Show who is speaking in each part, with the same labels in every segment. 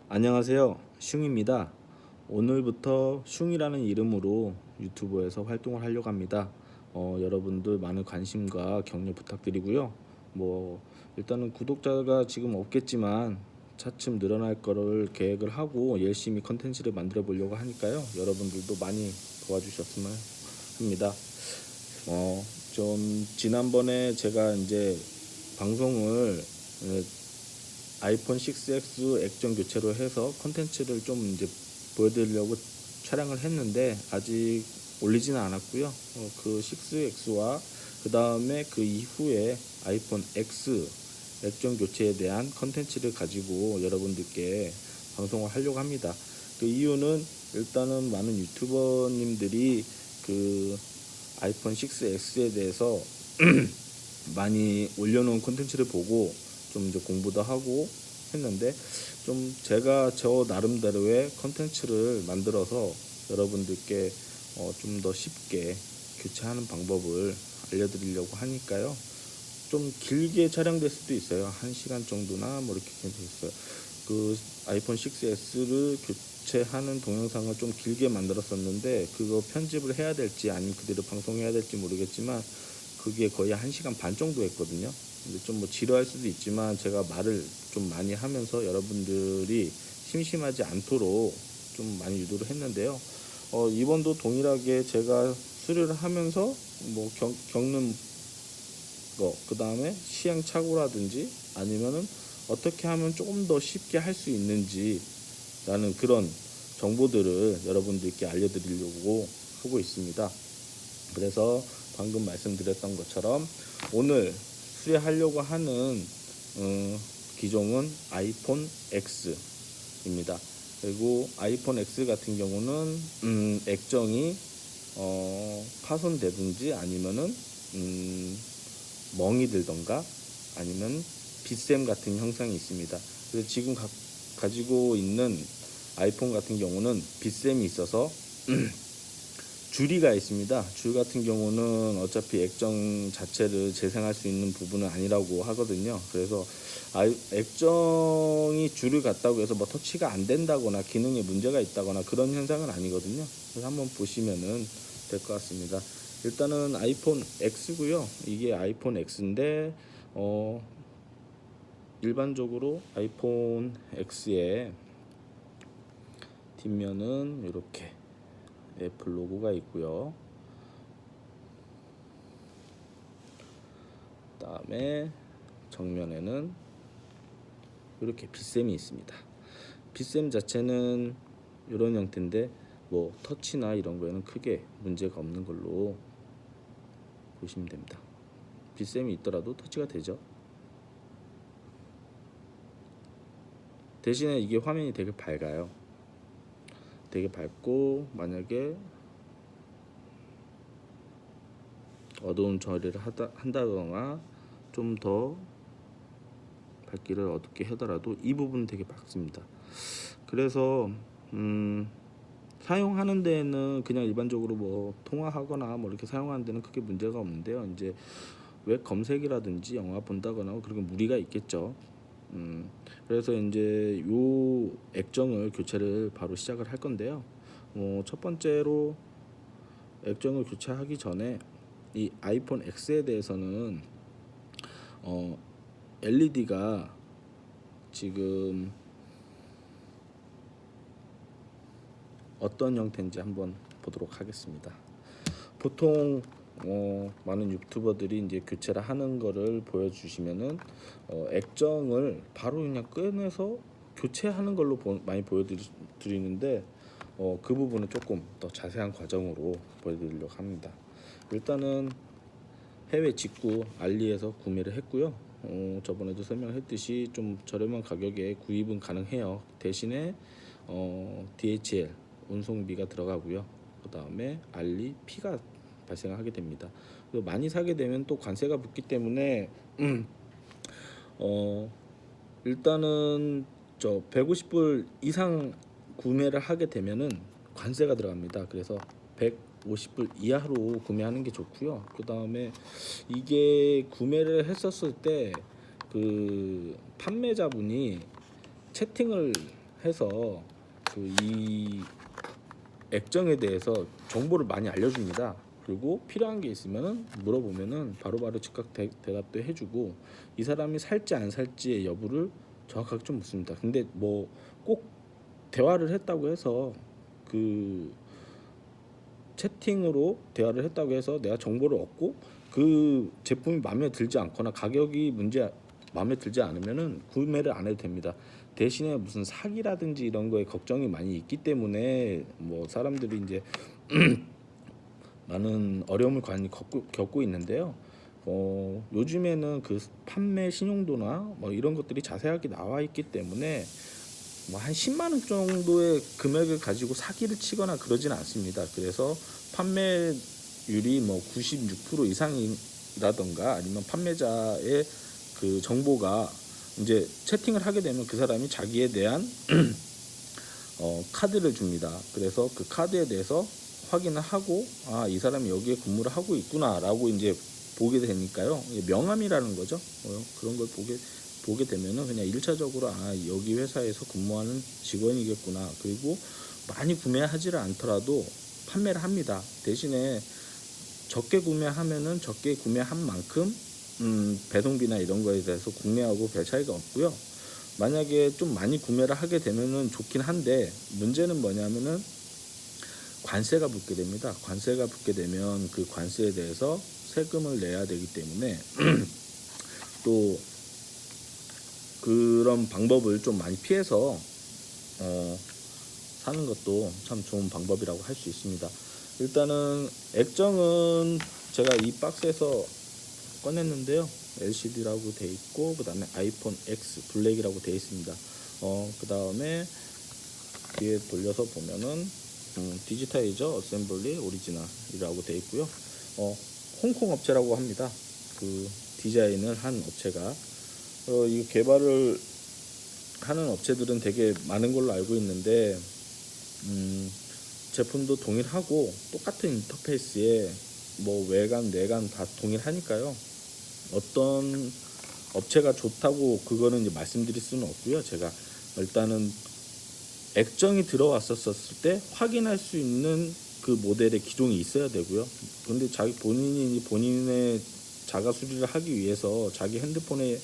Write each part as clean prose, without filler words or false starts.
Speaker 1: 안녕하세요, 슝입니다. 오늘부터 슝이라는 이름으로 유튜브에서 활동을 하려고 합니다. 여러분들 많은 관심과 격려 부탁드리고요. 일단은 구독자가 지금 없겠지만 차츰 늘어날 거를 계획을 하고 열심히 컨텐츠를 만들어 보려고 하니까요. 여러분들도 많이 도와주셨으면 합니다. 좀 지난번에 제가 이제 방송을 아이폰 6X 액정 교체로 해서 컨텐츠를 좀 이제 보여드리려고 촬영을 했는데 아직 올리지는 않았고요. 그 6X와 그 다음에 그 이후에 아이폰 X 액정 교체에 대한 컨텐츠를 가지고 여러분들께 방송을 하려고 합니다. 그 이유는 일단은 많은 유튜버님들이 그 아이폰 6X에 대해서 많이 올려놓은 콘텐츠를 보고 좀 이제 공부도 하고 했는데 좀 제가 저 나름대로의 컨텐츠를 만들어서 여러분들께 좀 더 쉽게 교체하는 방법을 알려드리려고 하니까요. 좀 길게 촬영될 수도 있어요. 1시간 정도나 뭐 이렇게 됐어요. 그 아이폰 6S를 교체하는 동영상을 좀 길게 만들었었는데 그거 편집을 해야 될지 아니면 그대로 방송해야 될지 모르겠지만 그게 거의 1시간 반 정도 했거든요. 근데 좀 지루할 수도 있지만 제가 말을 좀 많이 하면서 여러분들이 심심하지 않도록 좀 많이 유도를 했는데요. 이번도 동일하게 제가 수료를 하면서 겪는 거, 그 다음에 시행착오라든지 아니면은 어떻게 하면 조금 더 쉽게 할 수 있는지 라는 그런 정보들을 여러분들께 알려드리려고 하고 있습니다. 그래서 방금 말씀드렸던 것처럼 오늘 수리하려고 하는 기종은 아이폰 X입니다. 그리고 아이폰 X 같은 경우는 액정이 파손되든지 아니면은 멍이 들던가 아니면 빗샘 같은 형상이 있습니다. 그래서 지금 가지고 있는 아이폰 같은 경우는 빗샘이 있어서 줄이가 있습니다. 줄 같은 경우는 어차피 액정 자체를 재생할 수 있는 부분은 아니라고 하거든요. 그래서 액정이 줄을 갖다고 해서 터치가 안 된다거나 기능에 문제가 있다거나 그런 현상은 아니거든요. 그래서 한번 보시면은 될 것 같습니다. 일단은 아이폰 X고요. 이게 아이폰 X인데 일반적으로 아이폰 X의 뒷면은 이렇게 애플 로고가 있고요. 그다음에 정면에는 이렇게 빗샘이 있습니다. 빗샘 자체는 이런 형태인데 터치나 이런 거에는 크게 문제가 없는 걸로 보시면 됩니다. 빗샘이 있더라도 터치가 되죠. 대신에 이게 화면이 되게 밝아요. 되게 밝고 만약에 어두운 처리를 한다거나 좀 더 밝기를 어둡게 하더라도 이 부분은 되게 밝습니다. 그래서 사용하는 데에는 그냥 일반적으로 통화하거나 이렇게 사용하는 데는 크게 문제가 없는데요. 이제 웹 검색이라든지 영화 본다거나 그런 무리가 있겠죠. 그래서 이제 요 액정을 교체를 바로 시작을 할 건데요. 첫 번째로 액정을 교체하기 전에 이 아이폰 X에 대해서는 LED가 지금 어떤 형태인지 한번 보도록 하겠습니다. 보통 많은 유튜버들이 이제 교체를 하는 거를 보여주시면은 액정을 바로 그냥 꺼내서 교체하는 걸로 많이 보여드리는데 그 부분은 조금 더 자세한 과정으로 보여드리려고 합니다. 일단은 해외 직구 알리에서 구매를 했고요. 저번에도 설명했듯이 좀 저렴한 가격에 구입은 가능해요. 대신에 DHL 운송비가 들어가고요. 그 다음에 알리 피가 발생하게 됩니다. 많이 사게 되면 또 관세가 붙기 때문에 일단은 150불 이상 구매를 하게 되면은 관세가 들어갑니다. 그래서 150불 이하로 구매하는 게 좋고요. 그 다음에 이게 구매를 했었을 때 그 판매자분이 채팅을 해서 그 이 액정에 대해서 정보를 많이 알려줍니다. 그리고 필요한 게 있으면은 물어보면은 바로바로 즉각 대답도 해주고, 이 사람이 살지 안 살지의 여부를 정확하게 좀 묻습니다. 근데 뭐 꼭 대화를 했다고 해서 그 채팅으로 대화를 했다고 해서 내가 정보를 얻고 그 제품이 마음에 들지 않거나 가격이 마음에 들지 않으면은 구매를 안 해도 됩니다. 대신에 무슨 사기라든지 이런 거에 걱정이 많이 있기 때문에 뭐 사람들이 이제 많은 어려움을 많이 겪고 있는데요. 요즘에는 그 판매 신용도나 뭐 이런 것들이 자세하게 나와 있기 때문에 뭐 한 10만 원 정도의 금액을 가지고 사기를 치거나 그러지는 않습니다. 그래서 판매율이 뭐 96% 이상이라던가 아니면 판매자의 그 정보가 이제 채팅을 하게 되면 그 사람이 자기에 대한 카드를 줍니다. 그래서 그 카드에 대해서 확인을 하고, 아, 이 사람이 여기에 근무를 하고 있구나라고 이제 보게 되니까요. 명함이라는 거죠. 그런 걸 보게 되면은 그냥 1차적으로 아, 여기 회사에서 근무하는 직원이겠구나. 그리고 많이 구매하지를 않더라도 판매를 합니다. 대신에 적게 구매하면은 적게 구매한 만큼 배송비나 이런 거에 대해서 국내하고 별 차이가 없고요. 만약에 좀 많이 구매를 하게 되면은 좋긴 한데, 문제는 뭐냐면은 관세가 붙게 됩니다. 관세가 붙게 되면 그 관세에 대해서 세금을 내야 되기 때문에 또 그런 방법을 좀 많이 피해서 사는 것도 참 좋은 방법이라고 할 수 있습니다. 일단은 액정은 제가 이 박스에서 꺼냈는데요. LCD라고 돼 있고, 그 다음에 아이폰 X 블랙이라고 돼 있습니다. 그 다음에 뒤에 돌려서 보면은 디지타이저 어셈블리 오리지널이라고 돼 있고요. 홍콩 업체라고 합니다. 그 디자인을 한 업체가 이 개발을 하는 업체들은 되게 많은 걸로 알고 있는데, 제품도 동일하고 똑같은 인터페이스에 뭐 외관, 내관 다 동일하니까요. 어떤 업체가 좋다고 그거는 이제 말씀드릴 수는 없고요. 제가 일단은 액정이 들어왔었을 때 확인할 수 있는 그 모델의 기종이 있어야 되고요. 근데 본인의 자가 수리를 하기 위해서 자기 핸드폰에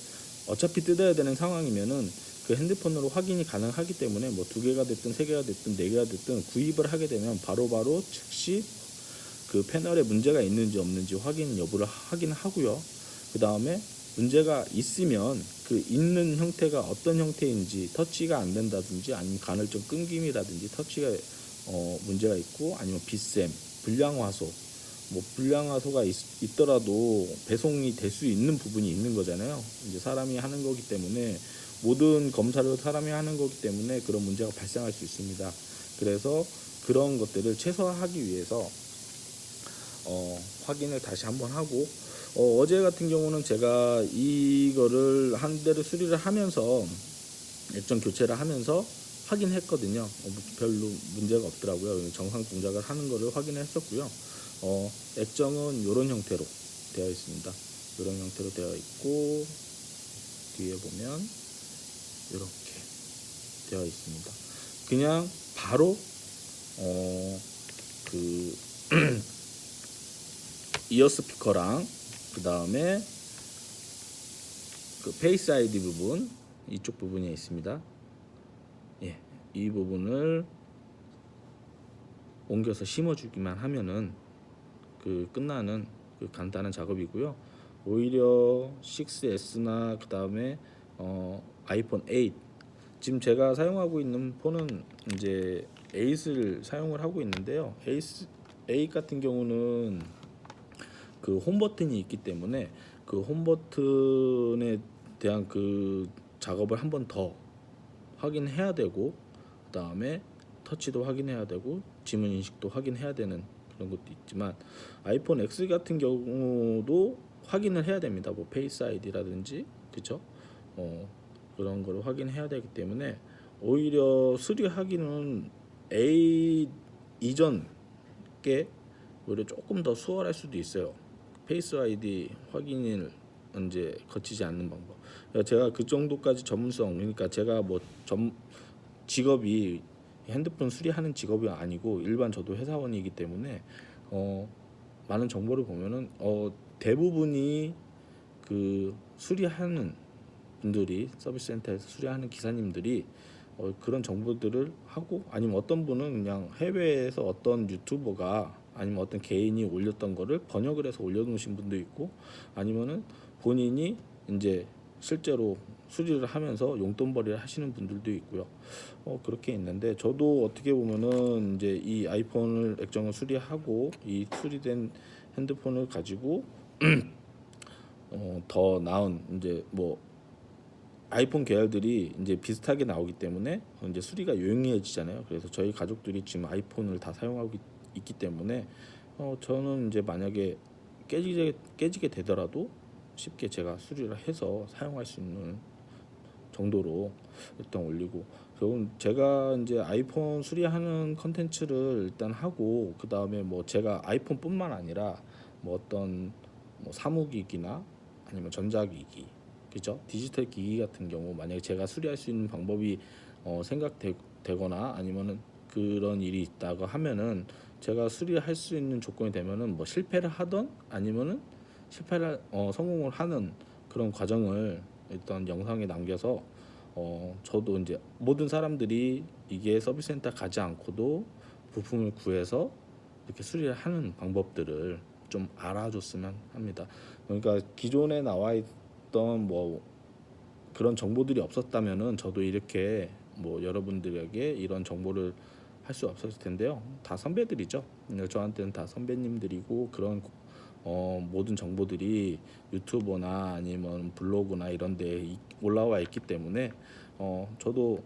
Speaker 1: 어차피 뜯어야 되는 상황이면은 그 핸드폰으로 확인이 가능하기 때문에 뭐 2개가 됐든 3개가 됐든 4개가 됐든 구입을 하게 되면 바로바로 즉시 그 패널에 문제가 있는지 없는지 확인 여부를 확인하고요. 그 다음에 문제가 있으면 그 있는 형태가 어떤 형태인지, 터치가 안 된다든지 아니면 간헐적 끊김이라든지 터치가 문제가 있고, 아니면 빗샘, 불량화소, 뭐 불량화소가 있더라도 배송이 될 수 있는 부분이 있는 거잖아요. 이제 사람이 하는 거기 때문에, 모든 검사를 사람이 하는 거기 때문에 그런 문제가 발생할 수 있습니다. 그래서 그런 것들을 최소화하기 위해서 확인을 다시 한번 하고, 어제 같은 경우는 제가 이거를 한 대를 수리를 하면서 액정 교체를 하면서 확인했거든요. 별로 문제가 없더라고요. 정상 동작을 하는 거를 확인했었고요. 액정은 이런 형태로 되어 있습니다. 이런 형태로 되어 있고, 뒤에 보면 이렇게 되어 있습니다. 그냥 바로 그 이어 스피커랑 그 다음에 그 페이스 아이디 부분, 이쪽 부분에 있습니다. 예, 이 부분을 옮겨서 심어주기만 하면은 그 끝나는 그 간단한 작업이고요. 오히려 6S나 그 다음에 아이폰 8, 지금 제가 사용하고 있는 폰은 이제 8을 사용을 하고 있는데요. 8 같은 경우는 그 홈 버튼이 있기 때문에 그 홈 버튼에 대한 그 작업을 한 번 더 확인해야 되고, 그 다음에 터치도 확인해야 되고, 지문 인식도 확인해야 되는 그런 것도 있지만, 아이폰 X 같은 경우도 확인을 해야 됩니다. 뭐 페이스 아이디라든지, 그쵸? 그런 거를 확인해야 되기 때문에 오히려 수리하기는 A 이전 게 오히려 조금 더 수월할 수도 있어요. 페이스 아이디 확인을 거치지 않는 방법. 제가 그 정도까지 전문성, 그러니까 제가 뭐 직업이 핸드폰 수리하는 직업이 아니고 일반 저도 회사원이기 때문에 많은 정보를 보면은 대부분이 그 수리하는 분들이 서비스 센터에서 수리하는 기사님들이 그런 정보들을 하고, 아니면 어떤 분은 그냥 해외에서 어떤 유튜버가 아니면 어떤 개인이 올렸던 거를 번역을 해서 올려놓으신 분도 있고, 아니면은 본인이 이제 실제로 수리를 하면서 용돈벌이를 하시는 분들도 있고요. 그렇게 있는데, 저도 어떻게 보면은 이제 이 아이폰을 액정을 수리하고 이 수리된 핸드폰을 가지고 더 나은 이제 뭐 아이폰 계열들이 이제 비슷하게 나오기 때문에 이제 수리가 용이해지잖아요. 그래서 저희 가족들이 지금 아이폰을 다 사용하고 있기 때문에 저는 이제 만약에 깨지게 되더라도 쉽게 제가 수리를 해서 사용할 수 있는 정도로 일단 올리고, 결국은 제가 이제 아이폰 수리하는 컨텐츠를 일단 하고, 그 다음에 뭐 제가 아이폰뿐만 아니라 뭐 어떤 뭐 사무기기나 아니면 전자기기, 그죠? 디지털 기기 같은 경우 만약에 제가 수리할 수 있는 방법이 생각되거나 아니면은 그런 일이 있다고 하면은, 제가 수리할 수 있는 조건이 되면은 뭐 실패를 하던 아니면은 실패를 성공을 하는 그런 과정을 일단 영상에 남겨서 저도 이제 모든 사람들이 이게 서비스 센터 가지 않고도 부품을 구해서 이렇게 수리를 하는 방법들을 좀 알아줬으면 합니다. 그러니까 기존에 나와 있던 뭐 그런 정보들이 없었다면은 저도 이렇게 뭐 여러분들에게 이런 정보를 할 수 없었을 텐데요. 다 선배들이죠. 저한테는 다 선배님들이고, 그런 모든 정보들이 유튜버나 아니면 블로그나 이런 데 올라와 있기 때문에 저도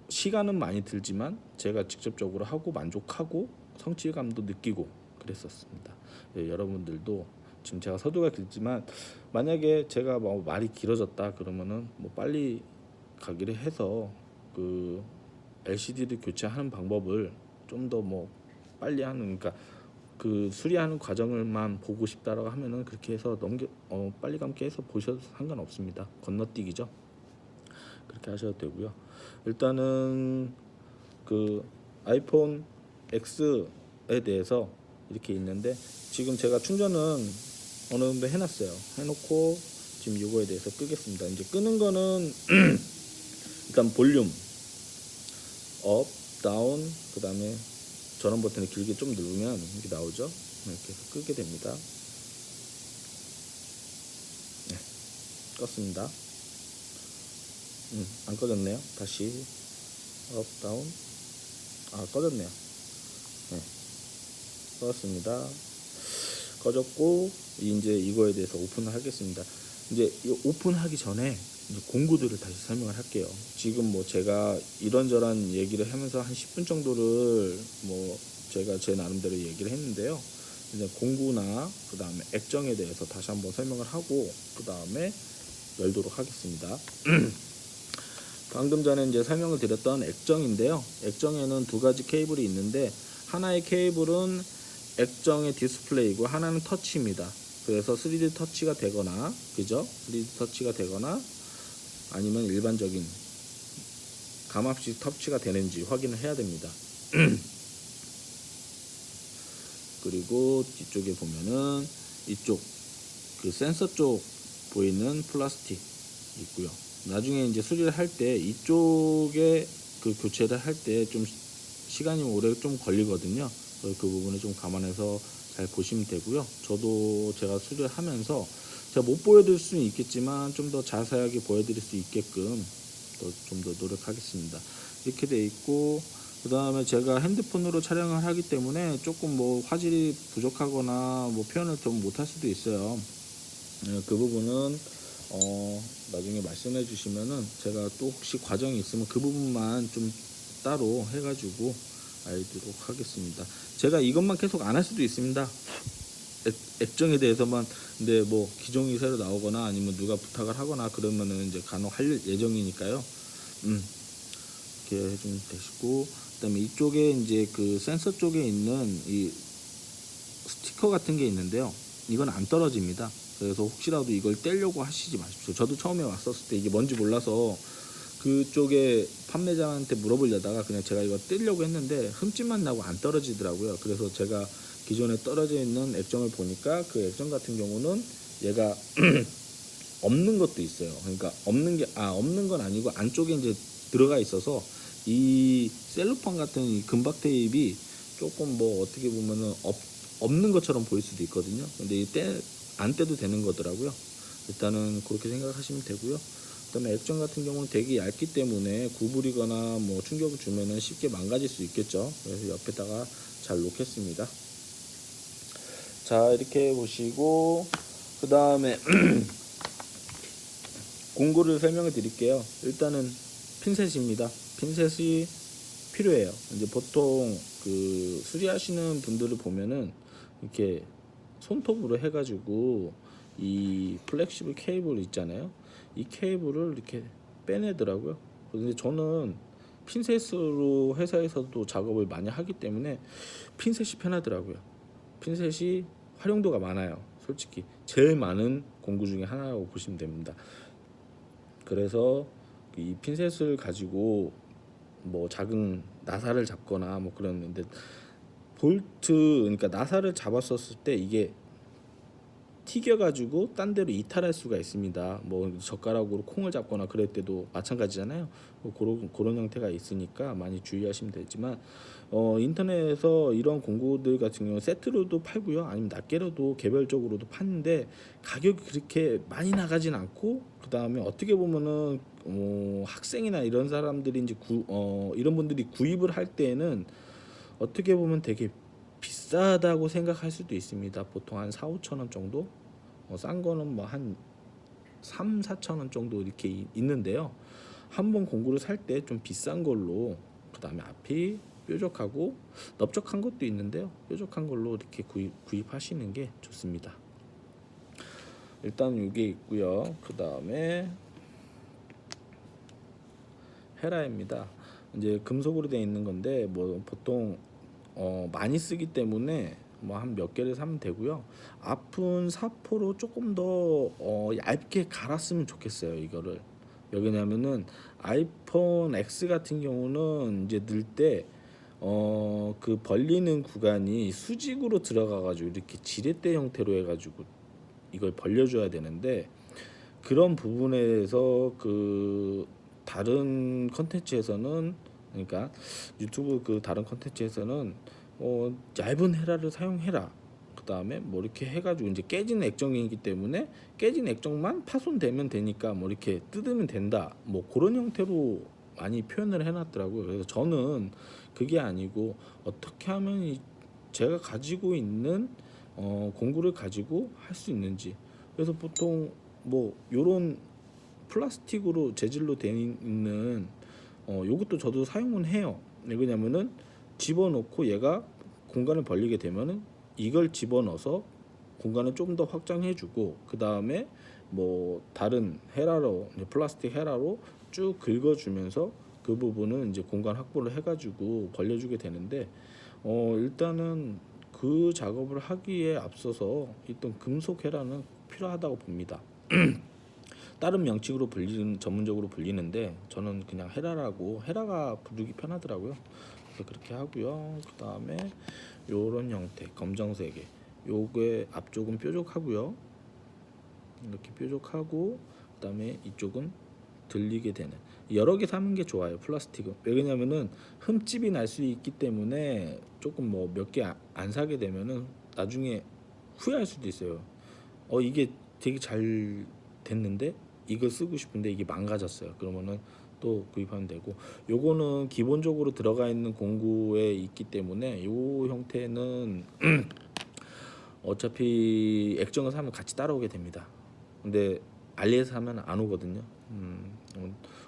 Speaker 1: 시간은 많이 들지만 제가 직접적으로 하고 만족하고 성취감도 느끼고 그랬었습니다. 여러분들도 지금 제가 서두가 길지만 만약에 제가 뭐 말이 길어졌다 그러면은 뭐 빨리 가기를 해서 그 LCD를 교체하는 방법을 좀 더 뭐 빨리 하는, 그러니까 그 수리하는 과정을만 보고 싶다라고 하면은 그렇게 해서 빨리 감게 해서 보셔도 상관없습니다. 건너뛰기죠. 그렇게 하셔도 되고요. 일단은 그 아이폰 X에 대해서 이렇게 있는데, 지금 제가 충전은 어느 정도 해놨어요. 해놓고 지금 이거에 대해서 끄겠습니다. 이제 끄는 거는 일단 볼륨 업, 다운, 그 다음에 전원 버튼을 길게 좀 누르면 이렇게 나오죠. 이렇게 해서 끄게 됩니다. 네, 껐습니다. 안 꺼졌네요. 다시 업, 다운. 꺼졌네요. 네, 껐습니다. 꺼졌고, 이제 이거에 대해서 오픈을 하겠습니다. 이제 오픈하기 전에 이제 공구들을 다시 설명을 할게요. 지금 뭐 제가 이런저런 얘기를 하면서 한 10분 정도를 뭐 제가 제 나름대로 얘기를 했는데요. 이제 공구나 그 다음에 액정에 대해서 다시 한번 설명을 하고 그 다음에 열도록 하겠습니다. 방금 전에 이제 설명을 드렸던 액정인데요. 액정에는 두 가지 케이블이 있는데, 하나의 케이블은 액정의 디스플레이고 하나는 터치입니다. 그래서 3D 터치가 되거나, 그죠? 3D 터치가 되거나 아니면 일반적인 감압식 터치가 되는지 확인을 해야 됩니다. 그리고 뒤쪽에 보면은 이쪽 그 센서 쪽 보이는 플라스틱 있고요. 나중에 이제 수리를 할 때 이쪽에 그 교체를 할 때 좀 시간이 오래 좀 걸리거든요. 그 부분을 좀 감안해서 잘 보시면 되고요. 저도 제가 수리를 하면서 제가 못 보여드릴 수는 있겠지만 좀 더 자세하게 보여드릴 수 있게끔 좀 더 노력하겠습니다. 이렇게 돼 있고, 그 다음에 제가 핸드폰으로 촬영을 하기 때문에 조금 뭐 화질이 부족하거나 뭐 표현을 좀 못할 수도 있어요. 그 부분은 나중에 말씀해 주시면은 제가 또 혹시 과정이 있으면 그 부분만 좀 따로 해가지고 알도록 하겠습니다. 제가 이것만 계속 안 할 수도 있습니다. 액정에 대해서만. 근데 뭐 기종이 새로 나오거나 아니면 누가 부탁을 하거나 그러면은 이제 간혹 할 예정이니까요. 이렇게 해주면 되시고, 그다음에 이쪽에 이제 그 센서 쪽에 있는 이 스티커 같은 게 있는데요. 이건 안 떨어집니다. 그래서 혹시라도 이걸 떼려고 하시지 마십시오. 저도 처음에 왔었을 때 이게 뭔지 몰라서 그쪽에 판매자한테 물어보려다가 그냥 제가 이거 뜨려고 했는데 흠집만 나고 안 떨어지더라고요. 그래서 제가 기존에 떨어져 있는 액정을 보니까 그 액정 같은 경우는 얘가 없는 것도 있어요. 그러니까 없는 건 아니고 안쪽에 이제 들어가 있어서 이 셀로판 같은 이 금박 테이프이 조금 뭐 어떻게 보면은 없는 것처럼 보일 수도 있거든요. 근데 안 떼도 되는 거더라고요. 일단은 그렇게 생각하시면 되고요. 그다음에 액정 같은 경우는 되게 얇기 때문에 구부리거나 뭐 충격을 주면은 쉽게 망가질 수 있겠죠. 그래서 옆에다가 잘 놓겠습니다. 자, 이렇게 보시고 그 다음에 공구를 설명을 드릴게요. 일단은 핀셋입니다. 핀셋이 필요해요. 이제 보통 그 수리하시는 분들을 보면은 이렇게 손톱으로 해가지고 이 플렉시블 케이블 있잖아요. 이 케이블을 이렇게 빼내더라고요. 근데 저는 핀셋으로 회사에서도 작업을 많이 하기 때문에 핀셋이 편하더라고요. 핀셋이 활용도가 많아요. 솔직히 제일 많은 공구 중에 하나라고 보시면 됩니다. 그래서 이 핀셋을 가지고 뭐 작은 나사를 잡거나 뭐 그랬는데 볼트, 그러니까 나사를 잡았었을 때 이게 튀겨가지고 딴 데로 이탈할 수가 있습니다. 뭐 젓가락으로 콩을 잡거나 그럴 때도 마찬가지잖아요. 뭐 그런 형태가 있으니까 많이 주의하시면 되지만 인터넷에서 이런 공구들 같은 경우는 세트로도 팔고요, 아니면 낱개로도 개별적으로도 파는데 가격이 그렇게 많이 나가진 않고, 그 다음에 어떻게 보면은 학생이나 이런 사람들이 이제 이런 분들이 구입을 할 때는 어떻게 보면 되게 비싸다고 생각할 수도 있습니다. 보통 한 4, 5천 원 정도? 싼 거는 뭐 한 3, 4천 원 정도 이렇게 있는데요. 한번 공구를 살 때 좀 비싼 걸로, 그 다음에 앞이 뾰족하고 넓적한 것도 있는데요. 뾰족한 걸로 이렇게 구입하시는 게 좋습니다. 일단 이게 있고요. 그 다음에 헤라입니다. 이제 금속으로 되어 있는 건데 뭐 보통 많이 쓰기 때문에 뭐 한 몇 개를 사면 되고요. 앞은 사포로 조금 더 얇게 갈았으면 좋겠어요. 이거를 왜냐면은 아이폰 X 같은 경우는 이제 넣을 때 그 벌리는 구간이 수직으로 들어가 가지고 이렇게 지렛대 형태로 해 가지고 이걸 벌려줘야 되는데, 그런 부분에서 그 다른 컨텐츠에서는, 그러니까 유튜브 그 다른 컨텐츠에서는 얇은 헤라를 사용해라, 그 다음에 뭐 이렇게 해가지고 이제 깨진 액정이기 때문에 깨진 액정만 파손되면 되니까 뭐 이렇게 뜯으면 된다, 뭐 그런 형태로 많이 표현을 해놨더라고요. 그래서 저는 그게 아니고 어떻게 하면 제가 가지고 있는 공구를 가지고 할 수 있는지. 그래서 보통 뭐 요런 플라스틱으로 재질로 되어 있는 요것도 저도 사용은 해요. 왜냐면은 집어넣고 얘가 공간을 벌리게 되면은 이걸 집어넣어서 공간을 좀 더 확장해주고, 그 다음에 뭐 다른 헤라로, 플라스틱 헤라로 쭉 긁어주면서 그 부분은 이제 공간 확보를 해가지고 벌려주게 되는데, 일단은 그 작업을 하기에 앞서서 일단 금속 헤라는 필요하다고 봅니다. 다른 명칭으로 전문적으로 불리는데 저는 그냥 헤라라고, 헤라가 부르기 편하더라고요. 그래서 그렇게 하고요. 그 다음에 요런 형태 검정색의 요게 앞쪽은 뾰족하고요. 이렇게 뾰족하고, 그 다음에 이쪽은 들리게 되는, 여러 개 사는 게 좋아요. 플라스틱은 왜냐면은 흠집이 날 수 있기 때문에 조금 뭐 몇 개 안 사게 되면은 나중에 후회할 수도 있어요. 이게 되게 잘 됐는데 이걸 쓰고 싶은데 이게 망가졌어요. 그러면은 또 구입하면 되고, 요거는 기본적으로 들어가 있는 공구에 있기 때문에 요 형태는 어차피 액정을 사면 같이 따라오게 됩니다. 근데 알리에서 사면 안 오거든요.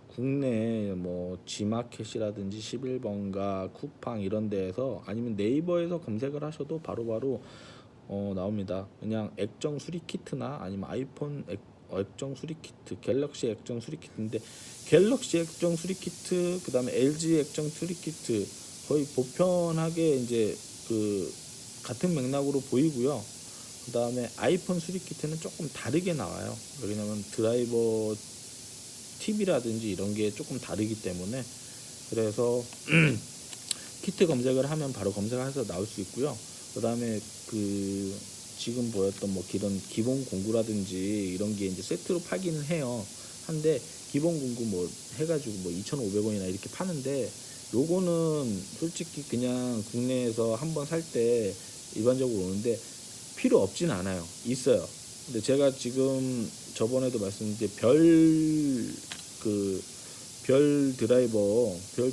Speaker 1: 국내 뭐 G마켓이라든지 11번가, 쿠팡 이런 데에서, 아니면 네이버에서 검색을 하셔도 바로바로 나옵니다. 그냥 액정 수리 키트나 아니면 아이폰 액정 수리 키트, 갤럭시 액정 수리 키트인데, 갤럭시 액정 수리 키트, 그 다음에 LG 액정 수리 키트 거의 보편하게 이제 그 같은 맥락으로 보이고요. 그 다음에 아이폰 수리 키트는 조금 다르게 나와요. 왜냐면 드라이버 팁이라든지 이런 게 조금 다르기 때문에, 그래서 키트 검색을 하면 바로 검색해서 나올 수 있고요. 그 다음에 그 지금 보였던 뭐 이런 기본 공구라든지 이런 게 이제 세트로 팔기는 해요. 한데 기본 공구 뭐 해가지고 뭐 2,500원이나 이렇게 파는데, 요거는 솔직히 그냥 국내에서 한번 살 때 일반적으로 오는데 필요 없진 않아요. 있어요. 근데 제가 지금 저번에도 말씀드린 별 드라이버, 별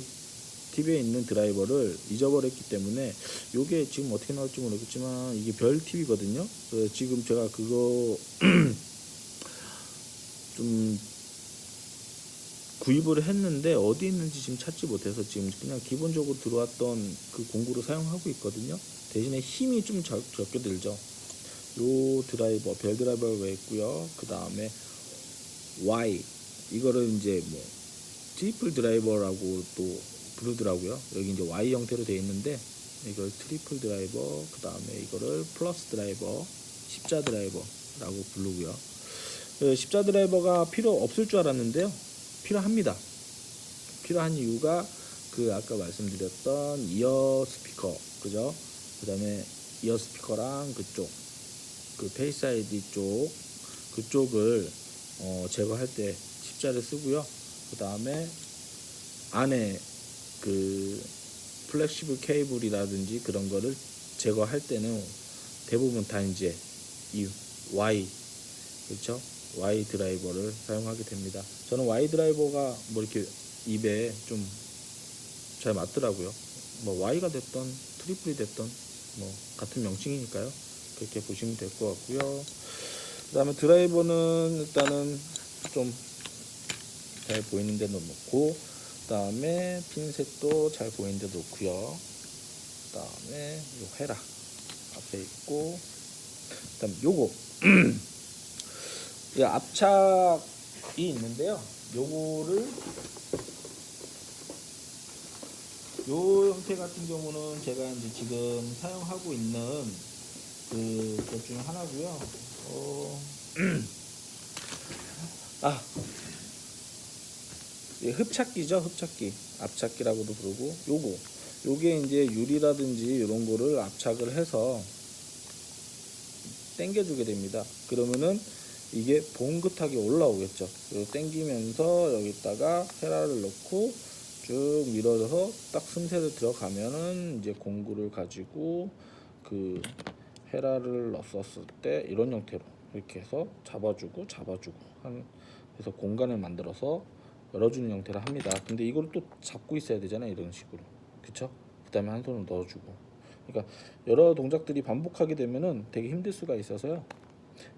Speaker 1: TV에 있는 드라이버를 잊어버렸기 때문에 요게 지금 어떻게 나올지 모르겠지만 이게 별 TV거든요. 지금 제가 그거 좀 구입을 했는데 어디 있는지 지금 찾지 못해서 지금 그냥 기본적으로 들어왔던 그 공구를 사용하고 있거든요. 대신에 힘이 좀 적게 들죠. 요 드라이버, 별 드라이버가 있고요. 그 다음에 Y, 이거를 이제 뭐 트리플 드라이버라고 또 부르더라고요. 여기 이제 Y 형태로 되어 있는데 이걸 트리플 드라이버, 그 다음에 이거를 플러스 드라이버, 십자 드라이버라고 부르고요. 십자 드라이버가 필요 없을 줄 알았는데요. 필요합니다. 필요한 이유가 그 아까 말씀드렸던 이어 스피커, 그죠? 그 다음에 이어 스피커랑 그쪽 그 페이스 아이디 그쪽을 제거할 때 십자를 쓰고요. 그 다음에 안에 그 플렉시블 케이블이라든지 그런 거를 제거할 때는 대부분 다 이제 이 Y, 그렇죠? Y 드라이버를 사용하게 됩니다. 저는 Y 드라이버가 뭐 이렇게 입에 좀 잘 맞더라고요. 뭐 Y가 됐던 트리플이 됐던 뭐 같은 명칭이니까요. 그렇게 보시면 될 것 같고요. 그 다음에 드라이버는 일단은 좀 잘 보이는 데 놓고, 그 다음에 핀셋도 잘 보이는 데 놓고요. 그 다음에 요 헤라 앞에 있고, 그 다음에 요거 이 압착이 있는데요. 요거를 요 형태 같은 경우는 제가 이제 지금 사용하고 있는 그것 중에 하나고요. 흡착기죠. 흡착기, 압착기라고도 부르고, 요게 이제 유리라든지 이런 거를 압착을 해서 당겨주게 됩니다. 그러면은 이게 봉긋하게 올라오겠죠. 그리고 당기면서 여기다가 헤라를 넣고 쭉 밀어서 딱 틈새를 들어가면은 이제 공구를 가지고 그 헤라를 넣었을 때 이런 형태로 이렇게 해서 잡아주고 해서 공간을 만들어서 열어주는 형태를 합니다. 근데 이걸 또 잡고 있어야 되잖아요. 이런 식으로. 그쵸? 그 다음에 한 손을 넣어주고. 그러니까 여러 동작들이 반복하게 되면은 되게 힘들 수가 있어서요.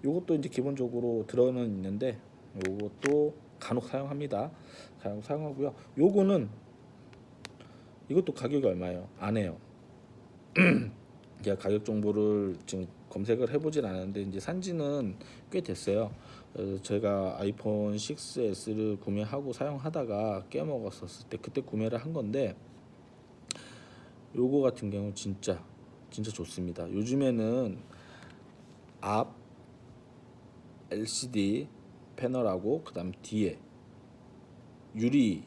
Speaker 1: 요것도 이제 기본적으로 들어는 있는데 요것도 간혹 사용합니다. 간혹 사용하고요. 요거는 이것도 가격이 얼마예요? 안 해요. 제가 가격 정보를 지금 검색을 해보진 않았는데 이제 산지는 꽤 됐어요. 제가 아이폰 6S를 구매하고 사용하다가 깨먹었었을 때 그때 구매를 한 건데, 요거 같은 경우 진짜 좋습니다. 요즘에는 앞 LCD 패널하고 그 다음 뒤에 유리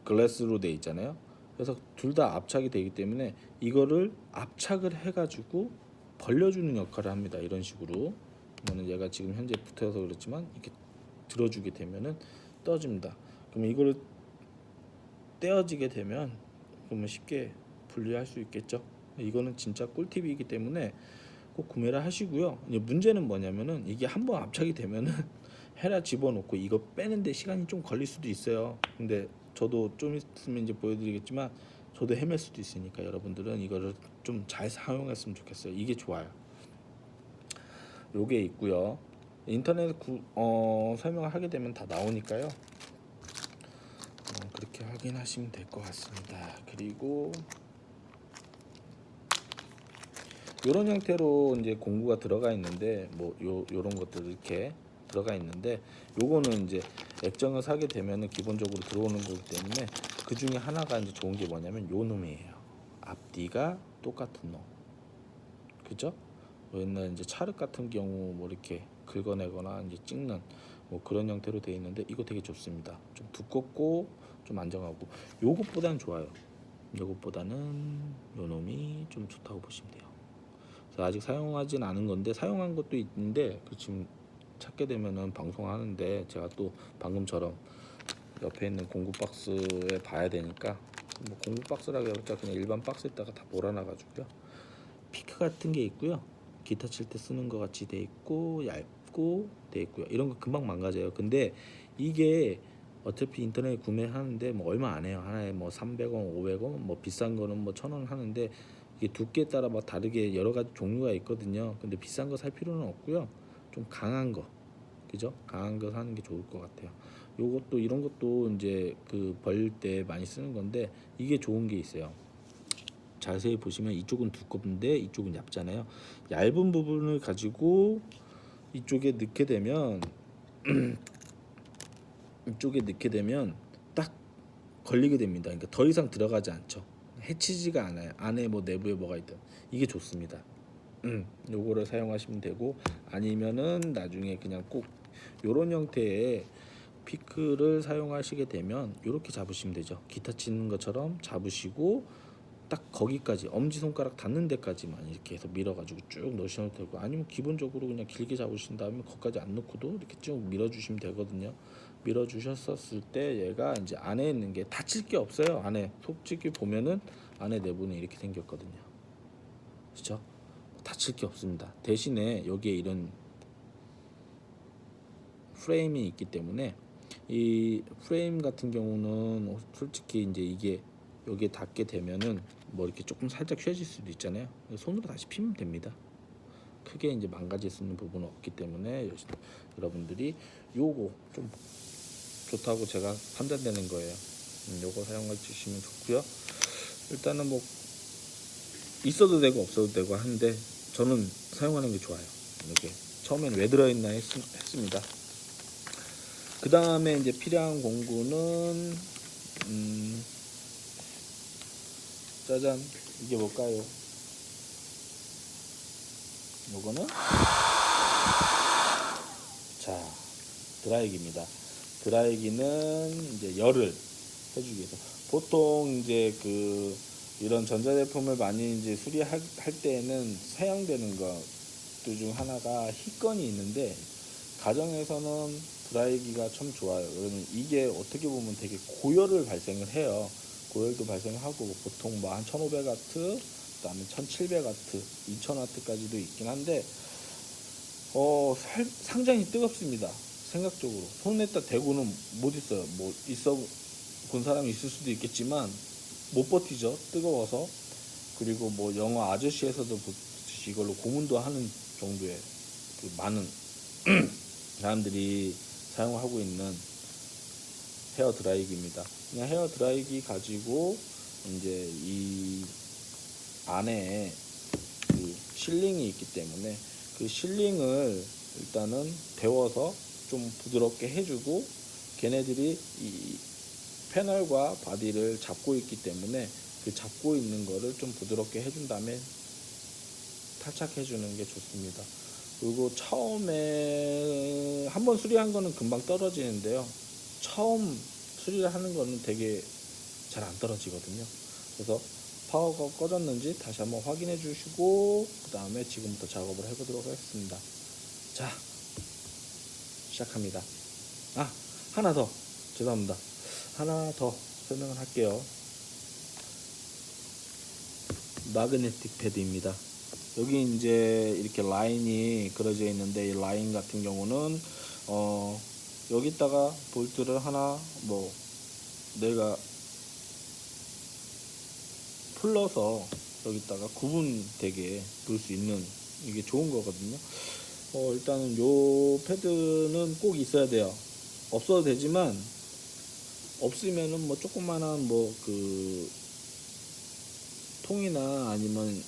Speaker 1: 글래스로 되어 있잖아요. 그래서 둘 다 압착이 되기 때문에 이거를 압착을 해가지고 벌려주는 역할을 합니다. 이런 식으로. 그러면 얘가 지금 현재 붙어서 그렇지만 이렇게 들어주게 되면은 떠집니다. 그러면 이거를 떼어지게 되면 그러면 쉽게 분리할 수 있겠죠. 이거는 진짜 꿀팁이기 때문에 꼭 구매를 하시고요. 이제 문제는 뭐냐면은 이게 한번 압착이 되면은 헤라 집어넣고 이거 빼는데 시간이 좀 걸릴 수도 있어요. 근데 저도 좀 있으면 이제 보여드리겠지만 저도 헤맬 수도 있으니까 여러분들은 이거를 좀 잘 사용했으면 좋겠어요. 이게 좋아요. 요게 있고요. 인터넷 설명을 하게 되면 다 나오니까요. 그렇게 확인하시면 될 것 같습니다. 그리고 요런 형태로 이제 공구가 들어가 있는데 뭐 요런 것들 이렇게 들어가 있는데, 요거는 이제 액정을 사게 되면은 기본적으로 들어오는 거기 때문에 그 중에 하나가 이제 좋은 게 뭐냐면 요 놈이에요. 앞뒤가 똑같은 놈. 그죠? 옛날 이제 찰흙 같은 경우 뭐 이렇게 긁어내거나 이제 찍는 뭐 그런 형태로 되어 있는데 이거 되게 좋습니다. 좀 두껍고 좀 안정하고 요것보다는 좋아요. 요것보다는 요 놈이 좀 좋다고 보시면 돼요. 그래서 아직 사용하진 않은 건데 사용한 것도 있는데 그 지금 찾게 되면은 방송하는데 제가 또 방금처럼 옆에 있는 공구 박스에 봐야 되니까 뭐 공구 박스라고 해봤자 그냥 일반 박스에다가 다 몰아놔가지고요. 피크 같은 게 있고요. 기타 칠 때 쓰는 것 같이 돼 있고 얇고 돼 있고요. 이런 거 금방 망가져요. 근데 이게 어차피 인터넷에 구매하는데 뭐 얼마 안 해요. 하나에 뭐 300원, 500원, 뭐 비싼 거는 뭐 1,000원 하는데 이게 두께에 따라 막 다르게 여러 가지 종류가 있거든요. 근데 비싼 거 살 필요는 없고요. 좀 강한 거, 그죠? 강한 거 사는 게 좋을 것 같아요. 요것도 이런 것도 이제 그 벌릴 때 많이 쓰는 건데 이게 좋은 게 있어요. 자세히 보시면 이쪽은 두껍은데 이쪽은 얇잖아요. 얇은 부분을 가지고 이쪽에 넣게 되면 이쪽에 넣게 되면 딱 걸리게 됩니다. 그러니까 더 이상 들어가지 않죠. 해치지가 않아요. 안에 뭐 내부에 뭐가 있든 이게 좋습니다. 요거를 사용하시면 되고 아니면은 나중에 그냥 꼭 요런 형태의 피크를 사용하시게 되면 이렇게 잡으시면 되죠. 기타 치는 것처럼 잡으시고 딱 거기까지 엄지손가락 닿는 데까지만 이렇게 해서 밀어가지고 쭉 넣으셔도 되고 아니면 기본적으로 그냥 길게 잡으신 다음에 거기까지 안 넣고도 이렇게 쭉 밀어주시면 되거든요. 밀어주셨을 때 얘가 이제 안에 있는 게 다칠 게 없어요. 안에 솔직히 보면은 안에 내부는 이렇게 생겼거든요. 그렇죠? 다칠 게 없습니다. 대신에 여기에 이런 프레임이 있기 때문에 이 프레임 같은 경우는 솔직히 이제 이게 여기에 닿게 되면은 뭐 이렇게 조금 살짝 휘어질 수도 있잖아요. 손으로 다시 피면 됩니다. 크게 이제 망가질 수 있는 부분은 없기 때문에 여러분들이 요거 좀 좋다고 제가 판단되는 거예요. 요거 사용해 주시면 좋고요. 일단은 뭐 있어도 되고 없어도 되고 하는데 저는 사용하는 게 좋아요. 이렇게 처음에는 왜 들어있나 했습니다. 그 다음에 이제 필요한 공구는 짜잔, 이게 뭘까요? 요거는 자 드라이기입니다. 드라이기는 이제 열을 해주기 위해서 보통 이제 그 이런 전자제품을 많이 이제 수리할 때에는 사용되는 것 중 하나가 히건이 있는데 가정에서는 드라이기가 참 좋아요. 왜냐면 이게 어떻게 보면 되게 고열을 발생을 해요. 고열도 발생하고 보통 뭐 한 1500와트, 그다음에 1700와트, 2000와트까지도 있긴 한데 상당히 뜨겁습니다. 생각적으로 손에다 대고는 못 있어요. 뭐 있어 본 사람이 있을 수도 있겠지만 못 버티죠. 뜨거워서. 그리고 뭐 영화 아저씨에서도 보듯이 이걸로 고문도 하는 정도의 그 많은 사람들이 사용하고 있는 헤어 드라이기입니다. 그냥 헤어 드라이기 가지고 이제 이 안에 그 실링이 있기 때문에 그 실링을 일단은 데워서 좀 부드럽게 해주고 걔네들이 이 패널과 바디를 잡고 있기 때문에 그 잡고 있는 거를 좀 부드럽게 해준 다음에 탈착해 주는 게 좋습니다. 그리고 처음에 한번 수리한 거는 금방 떨어지는데요. 처음 수리를 하는 거는 되게 잘 안 떨어지거든요. 그래서 파워가 꺼졌는지 다시 한번 확인해 주시고 그 다음에 지금부터 작업을 해보도록 하겠습니다. 자, 시작합니다. 하나 더 죄송합니다. 하나 더 설명을 할게요. 마그네틱 패드입니다. 여기 이제 이렇게 라인이 그려져 있는데 이 라인 같은 경우는 여기다가 볼트를 하나 뭐 내가 풀러서 여기다가 구분되게 놓을 수 있는 이게 좋은 거거든요. 일단은 요 패드는 꼭 있어야 돼요. 없어도 되지만 없으면은 뭐 조그만한 뭐 그 통이나 아니면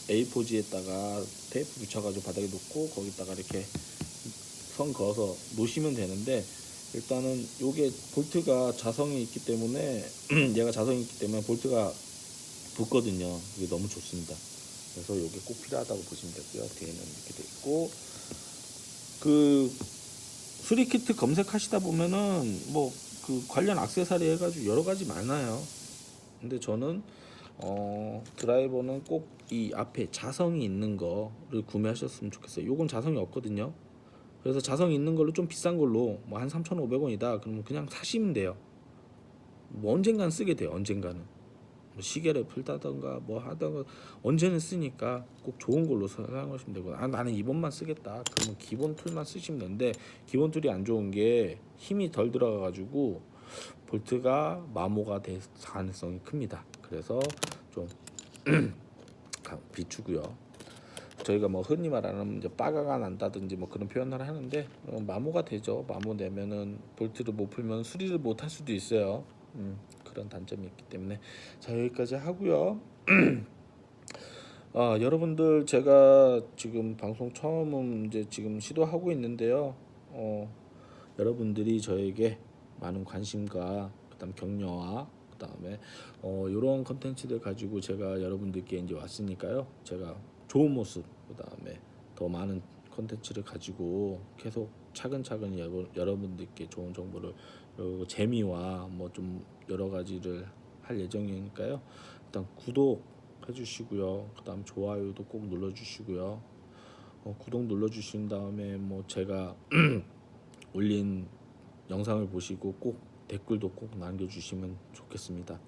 Speaker 1: A4지에다가 테이프 붙여가지고 바닥에 놓고 거기다가 이렇게 선 그어서 놓으시면 되는데 일단은 요게 볼트가 자성이 있기 때문에 얘가 자성이 있기 때문에 볼트가 붙거든요. 이게 너무 좋습니다. 그래서 요게 꼭 필요하다고 보시면 되고요. 뒤에는 이렇게 돼 있고 그 수리 키트 검색하시다 보면은 뭐 그 관련 액세서리 해가지고 여러 가지 많아요. 근데 저는 드라이버는 꼭 이 앞에 자성이 있는 거를 구매하셨으면 좋겠어요. 요건 자성이 없거든요. 그래서 자성이 있는 걸로 좀 비싼 걸로 뭐 한 3,500원이다 그러면 그냥 사시면 돼요. 뭐 언젠간 쓰게 돼요. 언젠가는 뭐 시계를 풀다던가 뭐 하다가 언제는 쓰니까 꼭 좋은 걸로 사용하시면 되고, 나는 이번만 쓰겠다 그러면 기본 툴만 쓰시면 되는데, 기본 툴이 안 좋은 게 힘이 덜 들어가 가지고 볼트가 마모가 될 가능성이 큽니다. 그래서 좀 비추고요. 저희가 뭐 흔히 말하는 이제 빠가가 난다든지 뭐 그런 표현을 하는데, 마모가 되죠. 마모 되면은 볼트를 못 풀면 수리를 못 할 수도 있어요. 그런 단점이 있기 때문에. 자, 여기까지 하고요. 여러분들, 제가 지금 방송 처음 이제 지금 시도하고 있는데요. 여러분들이 저에게 많은 관심과 그다음 격려와 그다음에 이런 컨텐츠들 가지고 제가 여러분들께 이제 왔으니까요. 제가 좋은 모습, 그다음에 더 많은 컨텐츠를 가지고 계속 차근차근 여러분들께 좋은 정보를, 그리고 재미와 뭐 좀 여러 가지를 할 예정이니까요. 일단 구독 해주시고요. 그다음 좋아요도 꼭 눌러주시고요. 구독 눌러주신 다음에 뭐 제가 올린 영상을 보시고 꼭 댓글도 꼭 남겨주시면 좋겠습니다.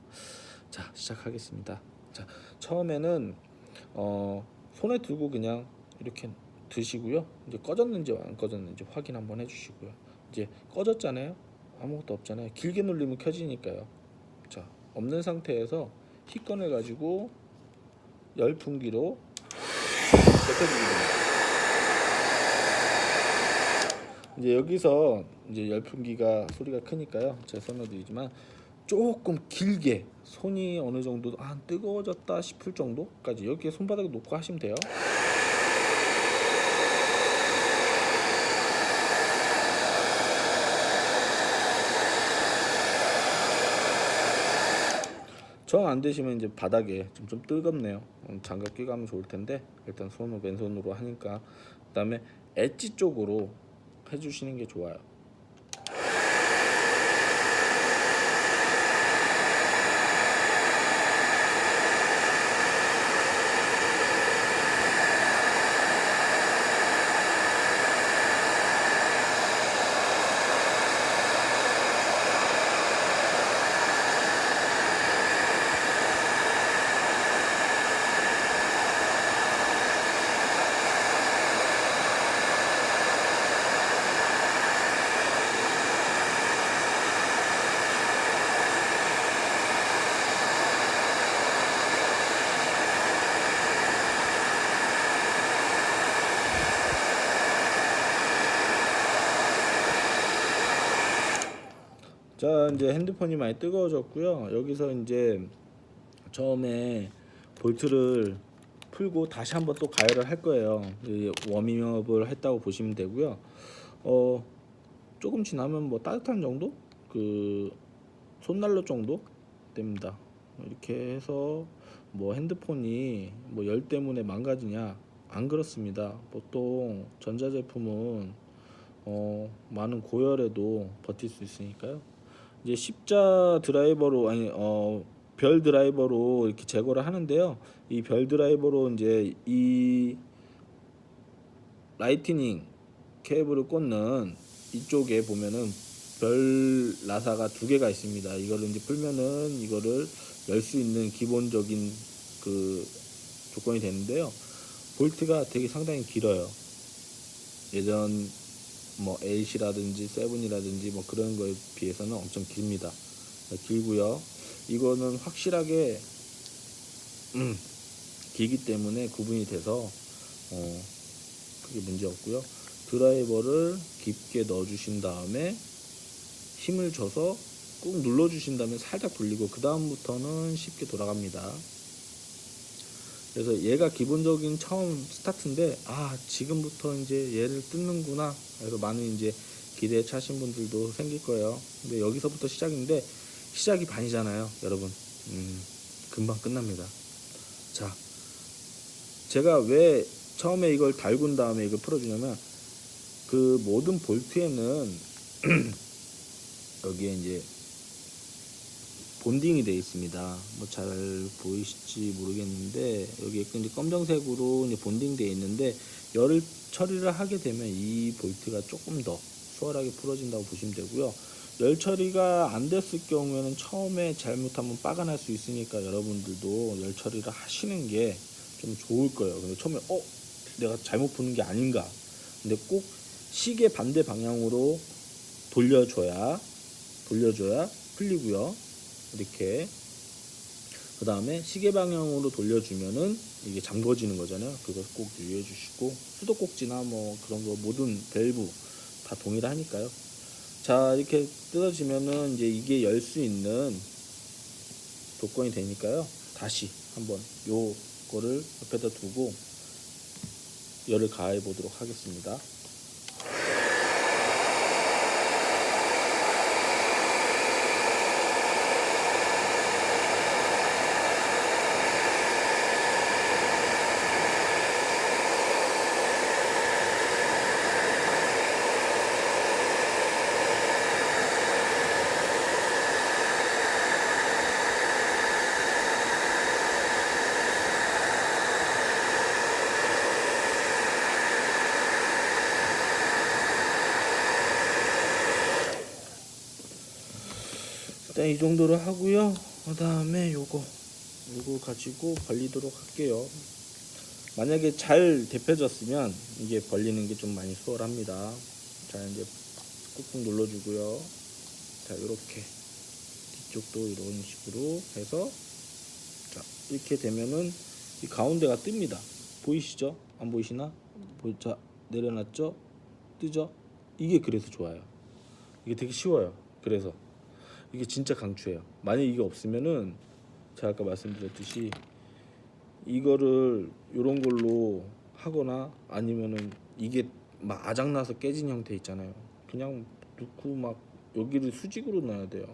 Speaker 1: 자, 시작하겠습니다. 자, 처음에는 손에 들고 그냥 이렇게 드시고요. 이제 꺼졌는지 안 꺼졌는지 확인 한번 해주시고요. 이제 꺼졌잖아요. 아무것도 없잖아요. 길게 눌리면 켜지니까요. 자, 없는 상태에서 hit건을 가지고 열풍기로 데펴주기 됩니다. 이제 여기서 이제 열풍기가 소리가 크니까요. 제가 설명드리지만 조금 길게, 손이 어느 정도 뜨거워졌다 싶을 정도까지 이렇게 손바닥에 놓고 하시면 돼요. 정 안 되시면 이제 바닥에 좀 뜨겁네요. 장갑 끼고 하면 좋을 텐데 일단 손을 왼손으로 하니까, 그다음에 엣지 쪽으로 해주시는 게 좋아요. 자, 이제 핸드폰이 많이 뜨거워졌고요. 여기서 이제 처음에 볼트를 풀고 다시 한번 또 가열을 할 거예요. 워밍업을 했다고 보시면 되고요. 조금 지나면 뭐 따뜻한 정도, 그 손난로 정도 됩니다. 이렇게 해서 뭐 핸드폰이 뭐 열 때문에 망가지냐, 안 그렇습니다. 보통 전자제품은 많은 고열에도 버틸 수 있으니까요. 이제 십자 드라이버로, 별 드라이버로 이렇게 제거를 하는데요. 이 별 드라이버로 이제 이 라이트닝 케이블을 꽂는 이쪽에 보면은 별 나사가 두 개가 있습니다. 이거를 이제 풀면은 이거를 열 수 있는 기본적인 그 조건이 되는데요. 볼트가 되게 상당히 길어요. 예전 뭐 8이라든지 7이라든지 뭐 그런 거에 비해서는 엄청 깁니다. 길고요. 이거는 확실하게 길기 때문에 구분이 돼서 크게 문제 없고요. 드라이버를 깊게 넣어 주신 다음에 힘을 줘서 꾹 눌러 주신 다음에 살짝 돌리고 그 다음부터는 쉽게 돌아갑니다. 그래서 얘가 기본적인 처음 스타트인데, 지금부터 이제 얘를 뜯는구나. 그래서 많은 이제 기대에 차신 분들도 생길 거예요. 근데 여기서부터 시작인데, 시작이 반이잖아요, 여러분. 금방 끝납니다. 자, 제가 왜 처음에 이걸 달군 다음에 이걸 풀어주냐면, 그 모든 볼트에는 여기에 이제 본딩이 되어 있습니다. 뭐 잘 보이실지 모르겠는데 여기에 이제 검정색으로 이제 본딩 되어 있는데 열을 처리를 하게 되면 이 볼트가 조금 더 수월하게 풀어진다고 보시면 되고요. 열 처리가 안 됐을 경우에는 처음에 잘못하면 빠가 날 수 있으니까 여러분들도 열 처리를 하시는 게 좀 좋을 거예요. 근데 처음에 내가 잘못 푸는 게 아닌가. 근데 꼭 시계 반대 방향으로 돌려줘야 풀리고요. 이렇게 그 다음에 시계 방향으로 돌려주면은 이게 잠궈지는 거잖아요. 그거 꼭 유의해 주시고 수도꼭지나 뭐 그런 거 모든 밸브 다 동일하니까요. 자, 이렇게 뜯어지면은 이제 이게 열 수 있는 조건이 되니까요. 다시 한번 요거를 옆에다 두고 열을 가해 보도록 하겠습니다. 일단 이 정도로 하고요. 그 다음에 요거 가지고 벌리도록 할게요. 만약에 잘 데펴졌으면 이게 벌리는 게 좀 많이 수월합니다. 자, 이제 꾹꾹 눌러주고요. 자, 이렇게 뒤쪽도 이런 식으로 해서 자, 이렇게 되면은 이 가운데가 뜹니다. 보이시죠? 안 보이시나? 자, 내려놨죠? 뜨죠? 이게 그래서 좋아요. 이게 되게 쉬워요. 그래서 이게 진짜 강추해요. 만약 이게 없으면은 제가 아까 말씀드렸듯이 이거를 요런 걸로 하거나 아니면은 이게 막 아작나서 깨진 형태 있잖아요. 그냥 넣고 막 여기를 수직으로 놔야 돼요.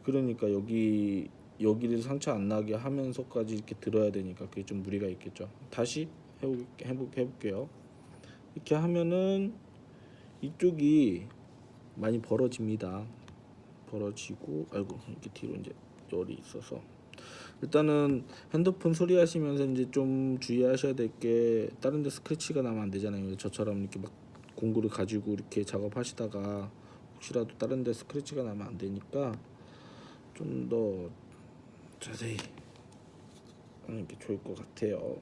Speaker 1: 그러니까 여기를 상처 안 나게 하면서까지 이렇게 들어야 되니까 그게 좀 무리가 있겠죠. 다시 해볼게요. 이렇게 하면은 이쪽이 많이 벌어집니다. 벌어지고 아이고 이렇게 뒤로 이제 열이 있어서 일단은 핸드폰 소리하시면서 이제 좀 주의하셔야 될 게 다른 데 스크래치가 나면 안 되잖아요. 저처럼 이렇게 막 공구를 가지고 이렇게 작업하시다가 혹시라도 다른 데 스크래치가 나면 안 되니까 좀 더 자세히 하는 게 좋을 것 같아요.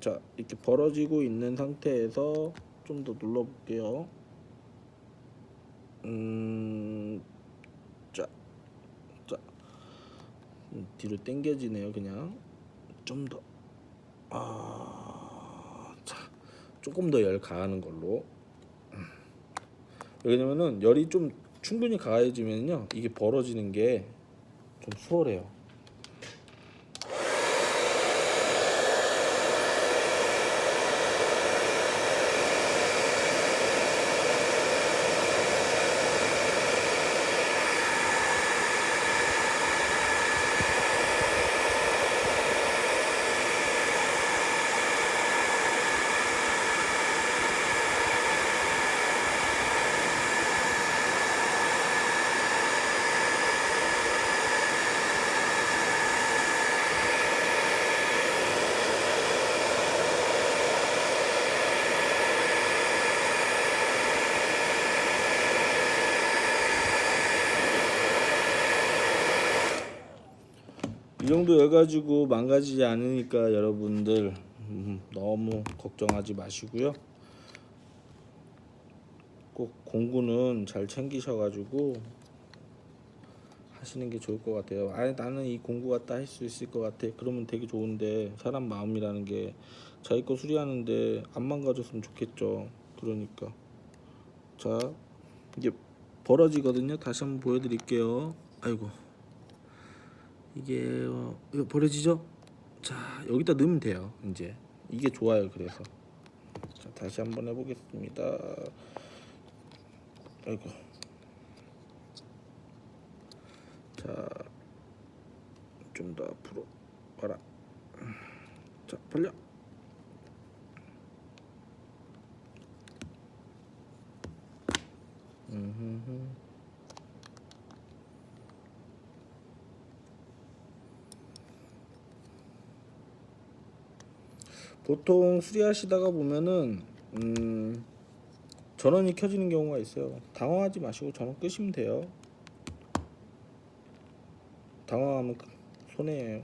Speaker 1: 자, 이렇게 벌어지고 있는 상태에서 좀 더 눌러볼게요. 자, 자, 뒤로 당겨지네요. 그냥 좀 더, 자, 조금 더 열 가하는 걸로. 왜냐면은 열이 좀 충분히 가해지면요, 이게 벌어지는 게 좀 수월해요. 이 정도 해가지고 망가지지 않으니까 여러분들 너무 걱정하지 마시고요. 꼭 공구는 잘 챙기셔가지고 하시는 게 좋을 것 같아요. 나는 이 공구 갖다 할 수 있을 것 같아. 그러면 되게 좋은데 사람 마음이라는 게 자기 거 수리하는데 안 망가졌으면 좋겠죠. 그러니까 자, 이게 벌어지거든요. 다시 한번 보여드릴게요. 아이고, 이게 이거 벌어지죠? 자, 여기다 넣으면 돼요. 이제 이게 좋아요. 그래서 자, 다시 한번 해보겠습니다. 아이고, 자, 좀 더 앞으로 와라. 자, 벌려. 보통 수리하시다가 보면은 전원이 켜지는 경우가 있어요. 당황하지 마시고 전원 끄시면 돼요. 당황하면 손해예요.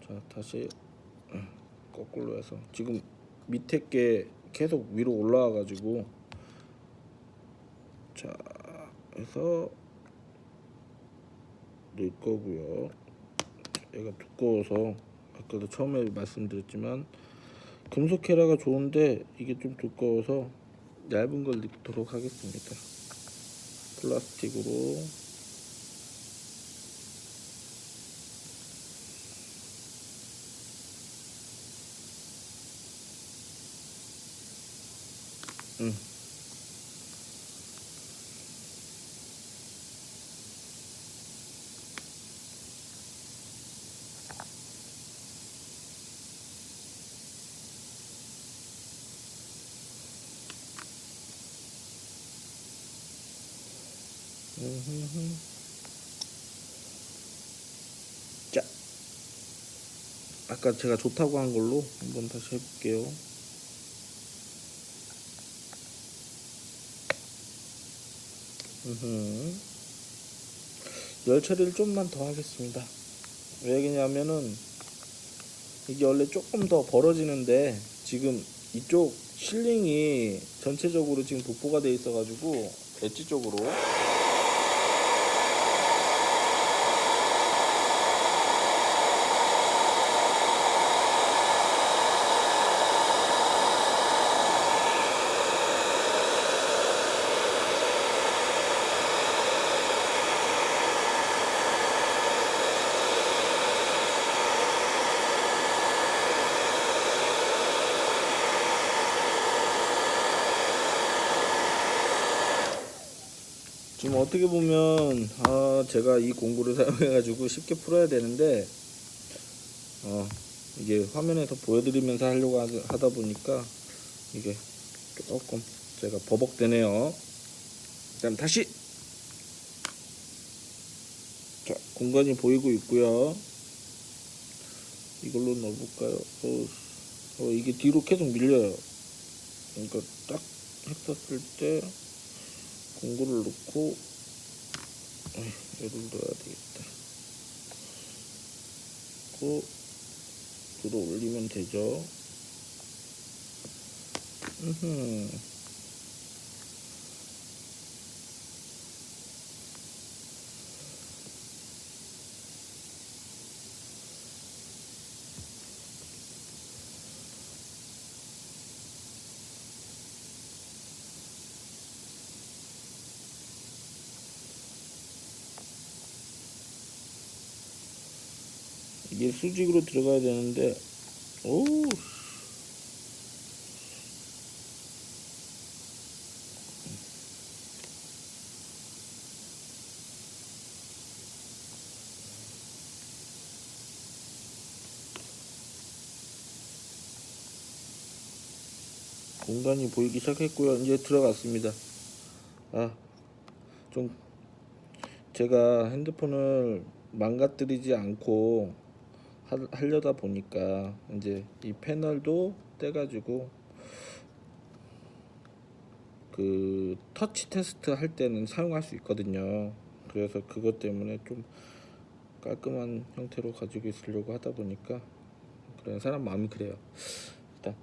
Speaker 1: 자, 다시 거꾸로 해서 지금 밑에 게 계속 위로 올라와 가지고, 자 해서 넣을 거고요. 얘가 두꺼워서 아까도 처음에 말씀드렸지만 금속 헤라가 좋은데 이게 좀 두꺼워서 얇은 걸 넣도록 하겠습니다. 플라스틱으로. 자, 아까 제가 좋다고 한 걸로 한번 다시 해볼게요. 열 처리를 좀만 더 하겠습니다. 왜 그러냐면은 이게 원래 조금 더 벌어지는데 지금 이쪽 실링이 전체적으로 지금 독보가 돼 있어 가지고 엣지 쪽으로 지금 어떻게 보면 제가 이 공구를 사용해 가지고 쉽게 풀어야 되는데 이게 화면에서 보여드리면서 하려고 하다 보니까 이게 조금 제가 버벅대네요. 그다음 다시, 자, 공간이 보이고 있고요. 이걸로 넣어볼까요? 이게 뒤로 계속 밀려요. 그러니까 딱 했었을 때 공구를 넣고 얘를 넣어야 되겠다. 그 들어 올리면 되죠. 이게 수직으로 들어가야 되는데, 오, 공간이 보이기 시작했고요. 이제 들어갔습니다. 좀 제가 핸드폰을 망가뜨리지 않고 하려다 보니까 이제 이 패널도 떼가지고 그 터치 테스트 할 때는 사용할 수 있거든요. 그래서 그것 때문에 좀 깔끔한 형태로 가지고 있으려고 하다 보니까 그런 사람 마음이 그래요. 일단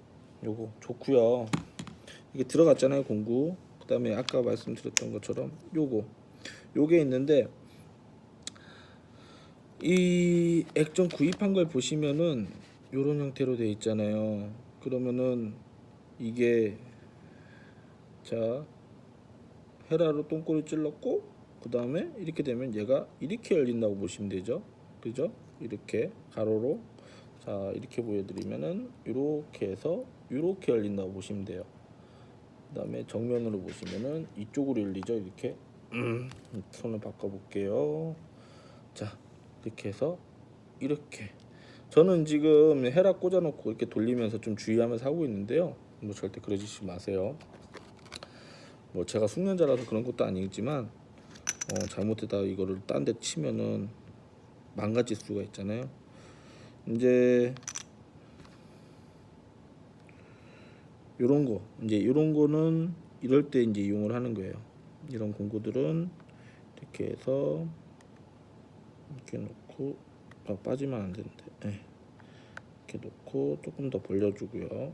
Speaker 1: 요거 좋고요. 이게 들어갔잖아요, 공구. 그 다음에 아까 말씀드렸던 것처럼 요게 있는데, 이 액정 구입한 걸 보시면은 요런 형태로 되어 있잖아요. 그러면은 이게, 자, 헤라로 똥꼬를 찔렀고 그 다음에 이렇게 되면 얘가 이렇게 열린다고 보시면 되죠. 그죠? 이렇게 가로로, 자, 이렇게 보여드리면은 이렇게 해서 이렇게 열린다고 보시면 돼요. 그 다음에 정면으로 보시면은 이쪽으로 열리죠. 이렇게. 손을 바꿔볼게요. 자, 이렇게 해서 이렇게. 저는 지금 헤라 꽂아놓고 이렇게 돌리면서 좀 주의하면서 하고 있는데요. 뭐 절대 그러지 마세요. 뭐 제가 숙련자라서 그런 것도 아니지만 잘못하다 이거를 딴 데 치면은 망가질 수가 있잖아요. 이제 요런 거는 이럴 때 이제 이용을 하는 거예요. 이런 공구들은 이렇게 해서 이렇게 놓고 빠지면 안 되는데, 이렇게 놓고 조금 더 벌려주고요.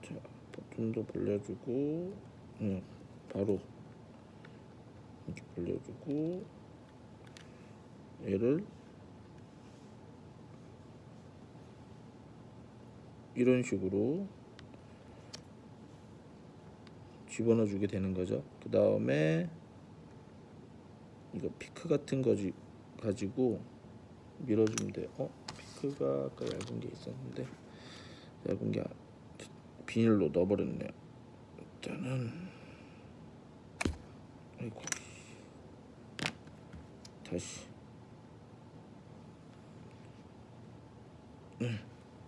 Speaker 1: 자, 좀 더 벌려주고, 바로 이렇게 벌려주고, 얘를 이런 식으로 집어넣어 주게 되는 거죠. 그 다음에 이거 피크 같은 거 가지고 밀어주면 돼요. 피크가 아까 얇은 게 있었는데 얇은 게 비닐로 넣어버렸네요. 일단은 아이고 다시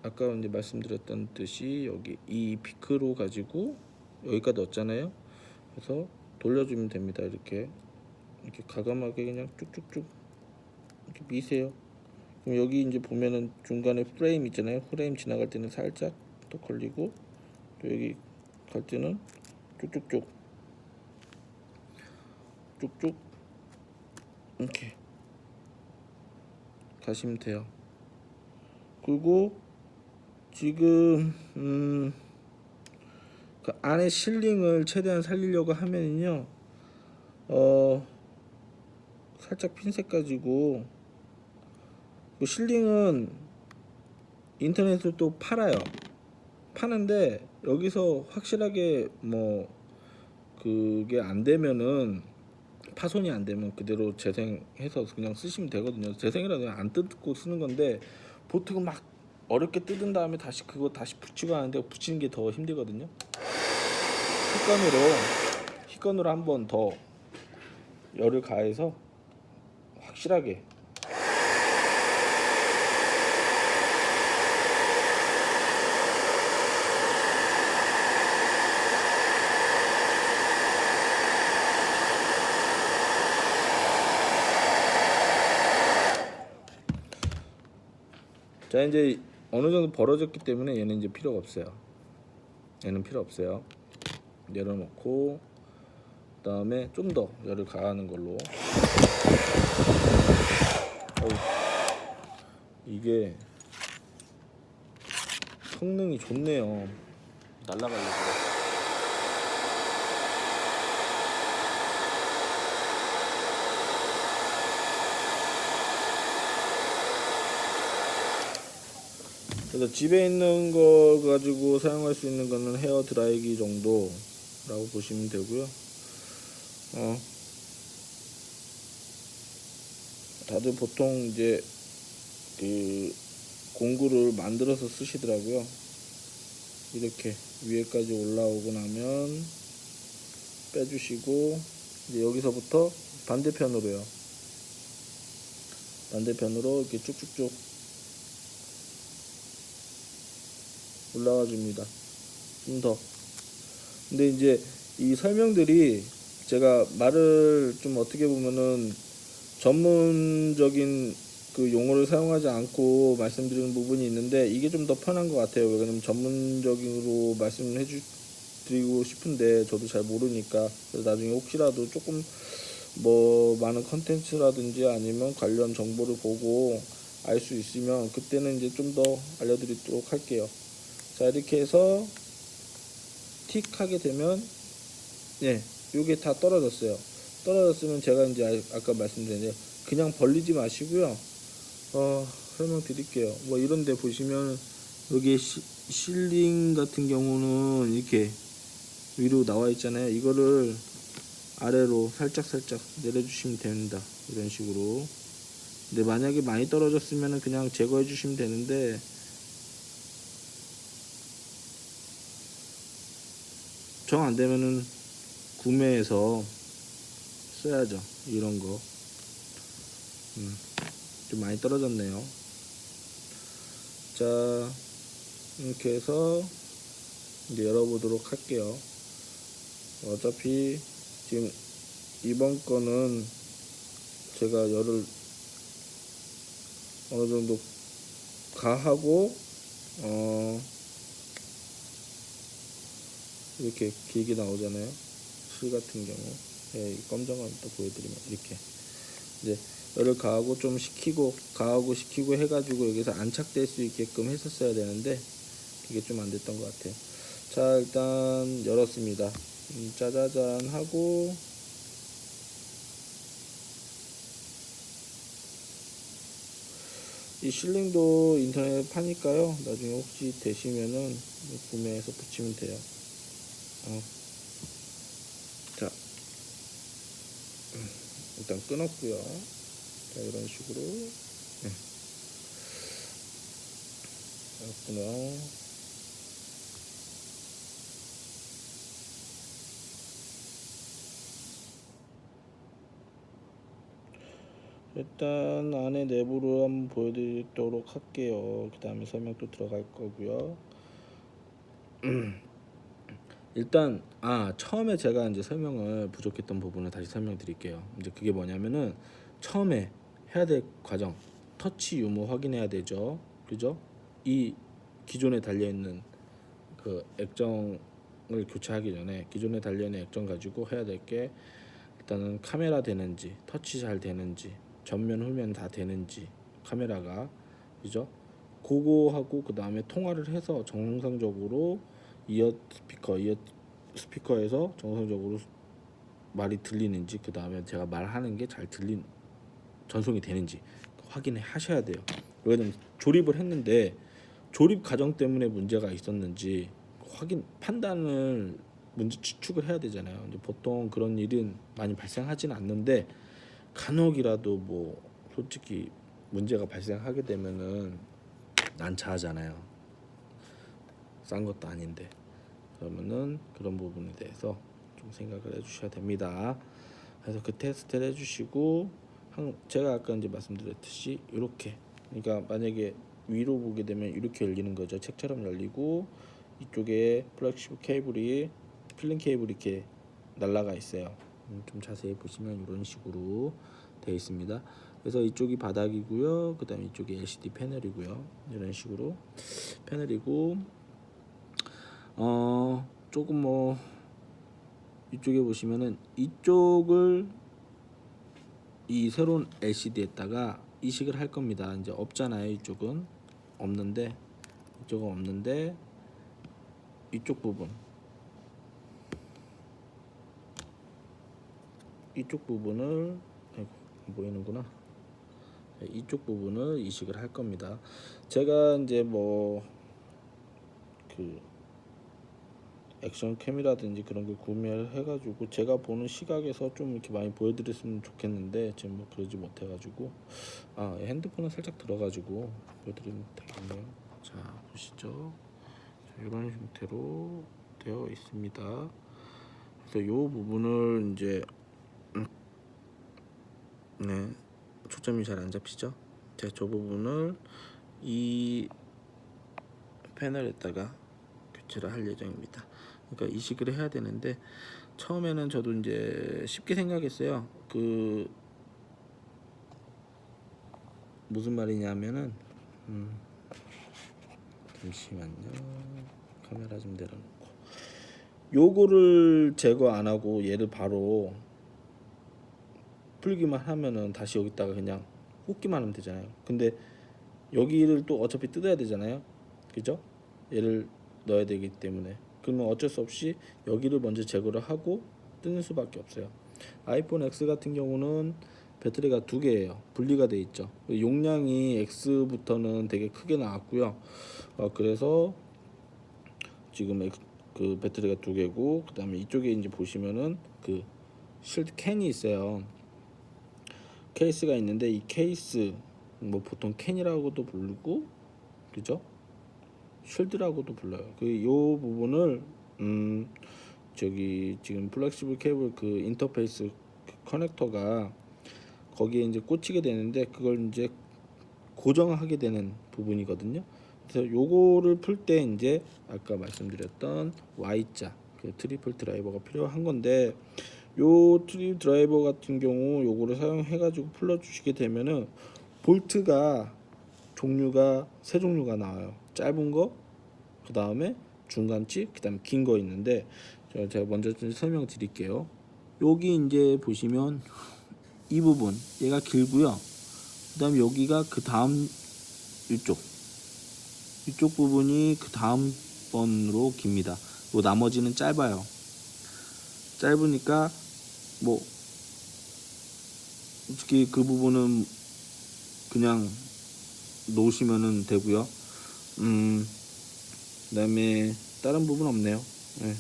Speaker 1: 아까 이제 말씀드렸던 듯이 여기 이 피크로 가지고 여기까지 넣었잖아요. 그래서 돌려주면 됩니다. 이렇게 가감하게 그냥 쭉쭉쭉 이렇게 미세요. 그럼 여기 이제 보면은 중간에 프레임 있잖아요. 프레임 지나갈 때는 살짝 또 걸리고 또 여기 갈 때는 쭉쭉쭉 쭉쭉 이렇게 가시면 돼요. 그리고 지금 그 안에 실링을 최대한 살리려고 하면요, 살짝 핀셋 가지고 그 실링은 인터넷으로 또 팔아요. 파는데 여기서 확실하게 뭐 그게 안 되면은 파손이 안 되면 그대로 재생해서 그냥 쓰시면 되거든요. 재생이라도 안 뜯고 쓰는 건데 보통은 막 어렵게 뜯은 다음에 다시 그거 다시 붙이고 하는데 붙이는 게 더 힘들거든요. hit건으로 한 번 더 열을 가해서 확실하게 자 이제 어느 정도 벌어졌기 때문에 얘는 이제 필요가 없어요. 얘는 필요 없어요. 내려놓고 그 다음에 좀 더 열을 가하는 걸로. 이게 성능이 좋네요. 날라가려고. 그래서 집에 있는 거 가지고 사용할 수 있는 거는 헤어 드라이기 정도라고 보시면 되고요. 다들 보통 이제 그 공구를 만들어서 쓰시더라고요. 이렇게 위에까지 올라오고 나면 빼주시고 이제 여기서부터 반대편으로요. 반대편으로 이렇게 쭉쭉쭉 올라와 줍니다. 좀 더. 근데 이제 이 설명들이 제가 말을 좀 어떻게 보면은 전문적인 그 용어를 사용하지 않고 말씀드리는 부분이 있는데 이게 좀 더 편한 것 같아요. 왜냐면 전문적으로 말씀을 해드리고 싶은데 저도 잘 모르니까. 그래서 나중에 혹시라도 조금 뭐 많은 컨텐츠라든지 아니면 관련 정보를 보고 알 수 있으면 그때는 이제 좀 더 알려드리도록 할게요. 자, 이렇게 해서 틱 하게 되면 요게 다 떨어졌어요. 떨어졌으면 제가 이제 아까 말씀드린 그냥 벌리지 마시고요. 설명 드릴게요. 뭐 이런데 보시면 여기 실링 같은 경우는 이렇게 위로 나와 있잖아요. 이거를 아래로 살짝 내려주시면 됩니다. 이런 식으로. 근데 만약에 많이 떨어졌으면 그냥 제거해 주시면 되는데 정 안 되면은 구매해서 써야죠. 이런 거. 좀 많이 떨어졌네요. 자, 이렇게 해서 이제 열어보도록 할게요. 어차피 지금 이번 거는 제가 열을 어느 정도 가하고 이렇게 길게 나오잖아요. 실 같은 경우, 이 검정 건 또 보여드리면 이렇게 이제 열을 가하고 좀 식히고 가하고 식히고 해가지고 여기서 안착될 수 있게끔 했었어야 되는데 이게 좀 안 됐던 것 같아요. 자, 일단 열었습니다. 짜자잔 하고 이 실링도 인터넷 파니까요. 나중에 혹시 되시면은 구매해서 붙이면 돼요. 자, 일단 끊었고요. 자, 이런 식으로 끊어. 일단 안에 내부를 한번 보여드리도록 할게요. 그 다음에 설명도 들어갈 거고요. 일단 처음에 제가 이제 설명을 부족했던 부분을 다시 설명드릴게요. 이제 그게 뭐냐면은 처음에 해야 될 과정, 터치 유무 확인해야 되죠. 그죠? 이 기존에 달려 있는 그 액정을 교체하기 전에 기존에 달려 있는 액정 가지고 해야 될 게 일단은 카메라 되는지, 터치 잘 되는지, 전면 후면 다 되는지, 카메라가 그죠? 그거 하고 그 다음에 통화를 해서 정상적으로 이어 스피커에서 정상적으로 말이 들리는지, 그 다음에 제가 말하는 게 잘 전송이 되는지 확인해 하셔야 돼요. 왜냐면 조립을 했는데 조립 과정 때문에 문제가 있었는지 판단을 문제 추측을 해야 되잖아요. 이제 보통 그런 일은 많이 발생하지는 않는데 간혹이라도 뭐 솔직히 문제가 발생하게 되면은 난처하잖아요. 싼 것도 아닌데. 그러면은 그런 부분에 대해서 좀 생각을 해주셔야 됩니다. 그래서 그 테스트를 해주시고 제가 아까 이제 말씀드렸듯이 이렇게, 그러니까 만약에 위로 보게 되면 이렇게 열리는 거죠. 책처럼 열리고 이쪽에 플렉시블 케이블이 필름 케이블이 이렇게 날라가 있어요. 좀 자세히 보시면 이런 식으로 되어 있습니다. 그래서 이쪽이 바닥이고요. 그 다음에 이쪽이 LCD 패널이고요. 이런 식으로 패널이고 조금 뭐 이쪽에 보시면은 이쪽을 이 새로운 LCD에다가 이식을 할 겁니다. 이제 없잖아요. 이쪽은 없는데 이쪽 부분을 아이고, 보이는구나. 이쪽 부분을 이식을 할 겁니다. 제가 이제 뭐 그 액션캠이라든지 그런 걸 구매를 해가지고 제가 보는 시각에서 좀 이렇게 많이 보여드렸으면 좋겠는데 지금 뭐 그러지 못해가지고 핸드폰은 살짝 들어가지고 보여드리면 되겠네요. 자, 보시죠. 자, 이런 형태로 되어 있습니다. 그래서 이 부분을 이제 네, 초점이 잘 안 잡히죠. 자, 저 부분을 이 패널에다가 교체를 할 예정입니다. 그러니까 이식을 해야 되는데 처음에는 저도 이제 쉽게 생각했어요. 그 무슨 말이냐면은 잠시만요. 카메라 좀 내려놓고 요거를 제거 안 하고 얘를 바로 풀기만 하면은 다시 여기다가 그냥 꽂기만 하면 되잖아요. 근데 여기를 또 어차피 뜯어야 되잖아요. 그죠? 얘를 넣어야 되기 때문에 그러면 어쩔 수 없이 여기를 먼저 제거를 하고 뜯는 수밖에 없어요. 아이폰 X 같은 경우는 배터리가 두 개예요. 분리가 돼 있죠. 용량이 X부터는 되게 크게 나왔고요. 그래서 지금 그 배터리가 두 개고, 그 다음에 이쪽에 이제 보시면은 그 실드 캔이 있어요. 케이스가 있는데 이 케이스 뭐 보통 캔이라고도 부르고, 그죠? 쉴드라고도 불러요. 요 부분을 저기 지금 플렉시블 케이블 그 인터페이스 그 커넥터가 거기에 이제 꽂히게 되는데 그걸 이제 고정하게 되는 부분이거든요. 그래서 요거를 풀 때 이제 아까 말씀드렸던 Y자 그 트리플 드라이버가 필요한 건데, 요 트리플 드라이버 같은 경우 요거를 사용해 가지고 풀어 주시게 되면은 볼트가 종류가 세 종류가 나와요. 짧은 거, 그 다음에 중간치, 그 다음에 긴 거 있는데, 제가 먼저 좀 설명드릴게요. 여기 이제 보시면 이 부분 얘가 길고요. 그 다음에 여기가 그 다음 이쪽 부분이 그 다음 번으로 깁니다. 뭐 나머지는 짧아요. 짧으니까 뭐 솔직히 그 부분은 그냥 놓으시면은 되고요. 그다음에 다른 부분 없네요. 네.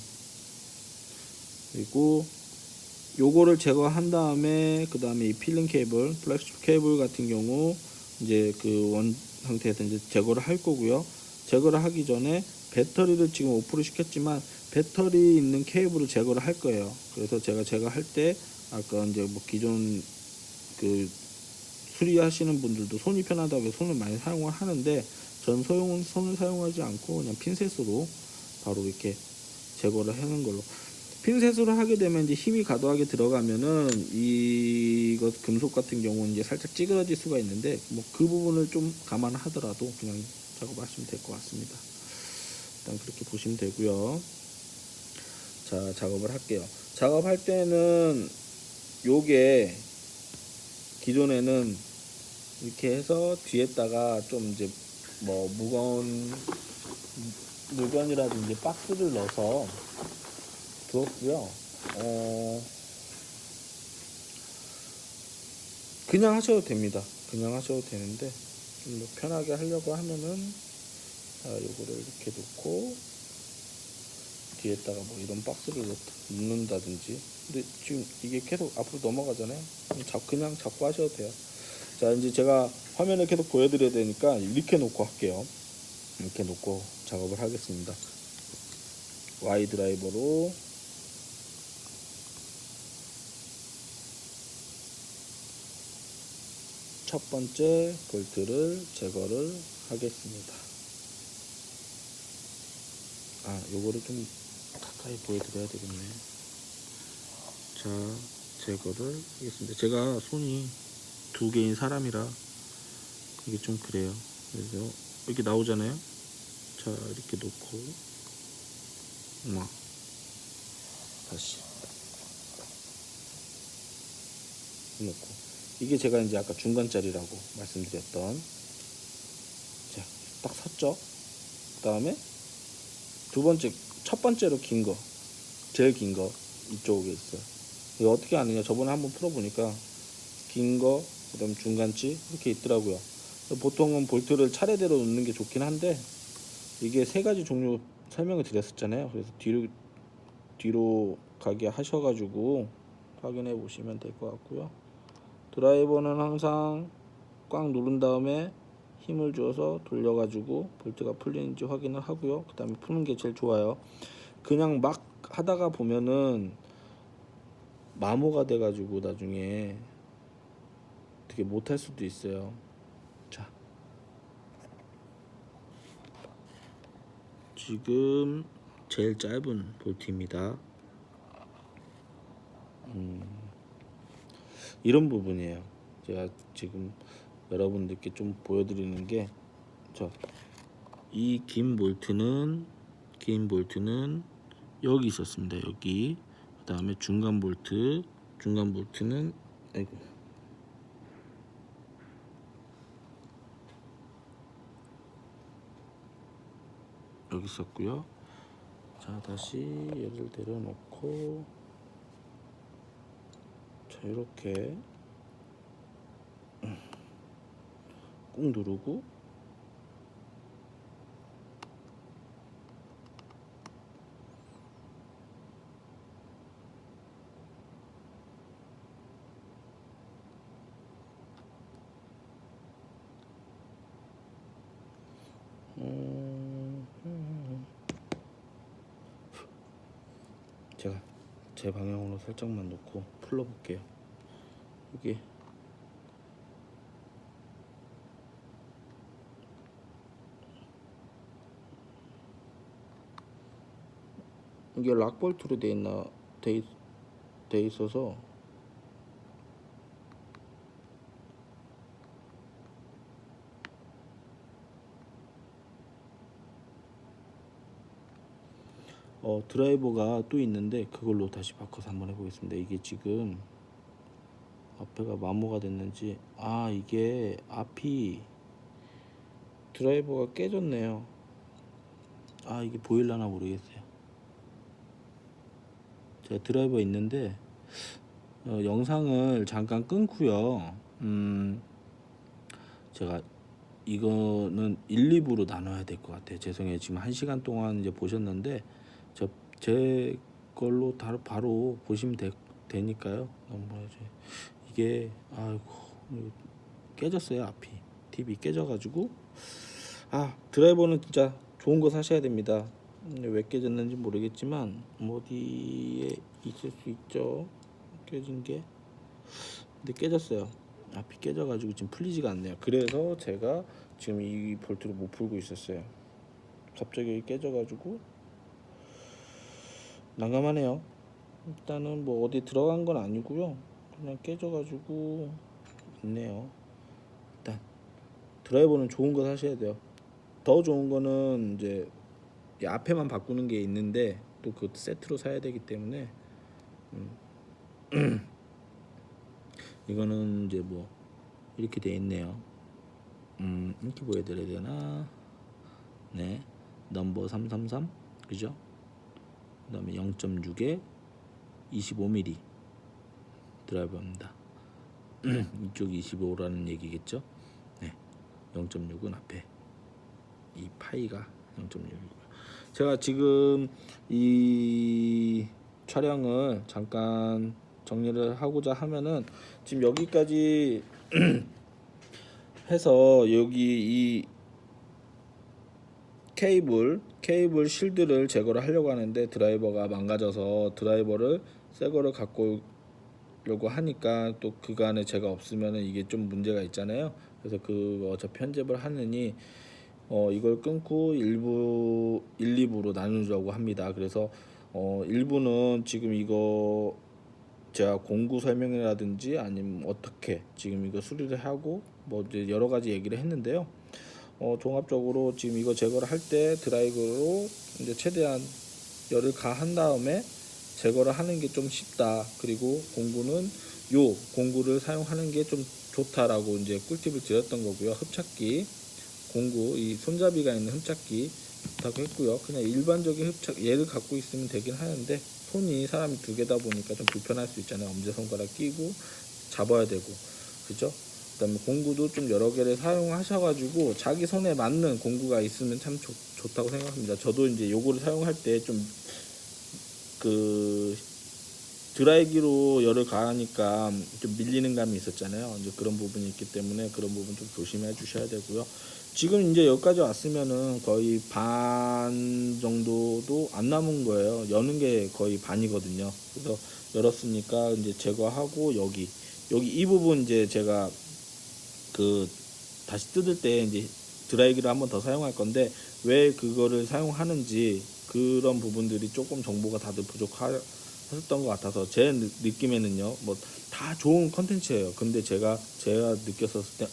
Speaker 1: 그리고 요거를 제거한 다음에 그 다음에 이 필링 케이블, 플렉스 케이블 같은 경우 이제 그 원 상태에서 이제 제거를 할 거고요. 제거를 하기 전에 배터리를 지금 오프를 시켰지만 배터리 있는 케이블을 제거를 할 거예요. 그래서 제가 제거할 때 아까 이제 뭐 기존 그 수리하시는 분들도 손이 편하다고 손을 많이 사용을 하는데, 전 손을 사용하지 않고 그냥 핀셋으로 바로 이렇게 제거를 하는 걸로. 핀셋으로 하게 되면 이제 힘이 과도하게 들어가면은 이것 금속 같은 경우는 이제 살짝 찌그러질 수가 있는데, 뭐 그 부분을 좀 감안하더라도 그냥 작업하시면 될 것 같습니다. 일단 그렇게 보시면 되고요. 자, 작업을 할게요. 작업할 때는 요게 기존에는 이렇게 해서 뒤에다가 좀 이제 뭐 무거운 물건이라든지 박스를 넣어서 두었고요. 그냥 하셔도 됩니다. 그냥 하셔도 되는데, 좀 뭐 편하게 하려고 하면은, 자, 요거를 이렇게 놓고 뒤에다가 뭐 이런 박스를 넣는다든지. 근데 지금 이게 계속 앞으로 넘어가잖아요. 그냥 잡고 하셔도 돼요. 자, 이제 제가 화면을 계속 보여드려야 되니까 이렇게 놓고 할게요. 이렇게 놓고 작업을 하겠습니다. Y 드라이버로 첫 번째 볼트를 제거를 하겠습니다. 요거를 좀 가까이 보여드려야 되겠네. 자, 제거를 하겠습니다. 제가 손이 두 개인 사람이라 이게 좀 그래요. 그래서 이렇게 나오잖아요. 자, 이렇게 놓고 다시 놓고, 이게 제가 이제 아까 중간짜리라고 말씀드렸던, 자, 딱 섰죠. 그 다음에 첫 번째로 긴 거, 제일 긴 거 이쪽에 있어요. 이거 어떻게 아느냐, 저번에 한번 풀어보니까 긴 거, 그 다음 중간치 이렇게 있더라고요. 보통은 볼트를 차례대로 놓는 게 좋긴 한데, 이게 세 가지 종류 설명을 드렸었잖아요. 그래서 뒤로 가게 하셔가지고 확인해 보시면 될 것 같고요. 드라이버는 항상 꽉 누른 다음에 힘을 줘서 돌려가지고 볼트가 풀리는지 확인을 하고요. 그 다음에 푸는 게 제일 좋아요. 그냥 막 하다가 보면은 마모가 돼가지고 나중에 되게 못할 수도 있어요. 자, 지금 제일 짧은 볼트입니다. 이런 부분이에요. 제가 지금 여러분들께 좀 보여드리는 게, 이 긴 볼트는 여기 있었습니다. 여기. 그 다음에 중간 볼트는 여기 있었고요. 자, 다시 얘를 내려놓고, 자, 이렇게 꾹 누르고, 제가 제 방향으로 살짝만 놓고 풀러볼게요. 여기 이게 락볼트로 돼 있어서 드라이버가 또 있는데 그걸로 다시 바꿔서 한번 해보겠습니다. 이게 지금 앞에가 마모가 됐는지 이게 앞이 드라이버가 깨졌네요. 이게 보일라나 모르겠어요. 제가 드라이버 있는데 영상을 잠깐 끊고요. 제가 이거는 1, 2부로 나눠야 될 것 같아요. 죄송해요. 지금 1시간 동안 이제 보셨는데 제 걸로 바로 보시면 되니까요. 넘어야지. 이게 깨졌어요. 앞이 TV 깨져가지고 드라이버는 진짜 좋은 거 사셔야 됩니다. 왜 깨졌는지 모르겠지만 어디에 있을 수 있죠. 깨진 게. 근데 깨졌어요. 앞이 깨져가지고 지금 풀리지가 않네요. 그래서 제가 지금 이 볼트를 못 풀고 있었어요. 갑자기 깨져가지고 난감하네요. 일단은 뭐 어디 들어간 건 아니고요. 그냥 깨져가지고 있네요. 일단 드라이버는 좋은 거 사셔야 돼요. 더 좋은 거는 이제 이 앞에만 바꾸는 게 있는데 또 그 세트로 사야 되기 때문에 이거는 이제 뭐 이렇게 돼 있네요. 이렇게 보여드려야 되나? 네, 넘버 333 그죠? 그다음에 0.6에 25mm 드라이버입니다. 이쪽이 25라는 얘기겠죠? 네, 0.6은 앞에 이 파이가 0.6이고요. 제가 지금 이 촬영을 잠깐 정리를 하고자 하면은 지금 여기까지 해서 여기 이 케이블 실드를 제거를 하려고 하는데 드라이버가 망가져서 드라이버를 새 거를 갖고 오려고 하니까 또 그간에 제가 없으면은 이게 좀 문제가 있잖아요. 그래서 그 어차피 편집을 하느니 이걸 끊고 1, 2부로 나누려고 합니다. 그래서 1부는 지금 이거 제가 공구 설명이라든지 아니면 어떻게 지금 이거 수리를 하고 뭐 이제 여러 가지 얘기를 했는데요. 종합적으로 지금 이거 제거를 할 때 드라이버로 이제 최대한 열을 가한 다음에 제거를 하는 게 좀 쉽다. 그리고 공구는 공구를 사용하는 게 좀 좋다라고 이제 꿀팁을 드렸던 거고요. 흡착기 공구 이 손잡이가 있는 흡착기 좋다고 했고요. 그냥 일반적인 얘를 갖고 있으면 되긴 하는데 손이 사람이 두 개다 보니까 좀 불편할 수 있잖아요. 엄지손가락 끼고 잡아야 되고 그죠? 그다음에 공구도 좀 여러 개를 사용하셔가지고 자기 손에 맞는 공구가 있으면 참 좋다고 생각합니다. 저도 이제 요거를 사용할 때 좀 드라이기로 열을 가하니까 좀 밀리는 감이 있었잖아요. 이제 그런 부분이 있기 때문에 그런 부분 좀 조심해 주셔야 되고요. 지금 이제 여기까지 왔으면은 거의 반 정도도 안 남은 거예요. 여는 게 거의 반이거든요. 그래서 열었으니까 이제 제거하고 여기 이 부분 이제 제가 다시 뜯을 때 이제 드라이기를 한번 더 사용할 건데 왜 그거를 사용하는지 그런 부분들이 조금 정보가 다들 부족하셨던 것 같아서 제 느낌에는요 뭐 다 좋은 컨텐츠예요. 근데 제가 느꼈었을 때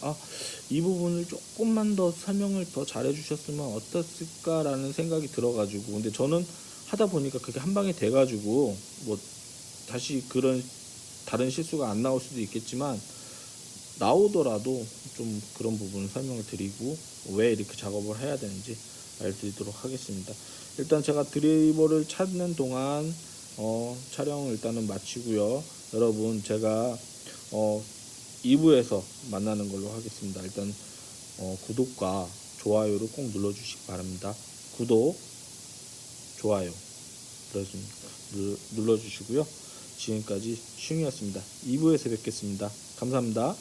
Speaker 1: 이 부분을 조금만 더 설명을 더 잘해 주셨으면 어땠을까라는 생각이 들어가지고 근데 저는 하다 보니까 그게 한 방에 돼가지고 뭐 다시 그런 다른 실수가 안 나올 수도 있겠지만 나오더라도 좀 그런 부분을 설명을 드리고 왜 이렇게 작업을 해야 되는지 알려드리도록 하겠습니다. 일단 제가 드라이버를 찾는 동안 촬영을 일단은 마치고요. 여러분 제가 2부에서 만나는 걸로 하겠습니다. 일단 구독과 좋아요를 꼭 눌러주시기 바랍니다. 구독, 좋아요 눌러주시고요. 지금까지 슝이었습니다. 2부에서 뵙겠습니다. 감사합니다.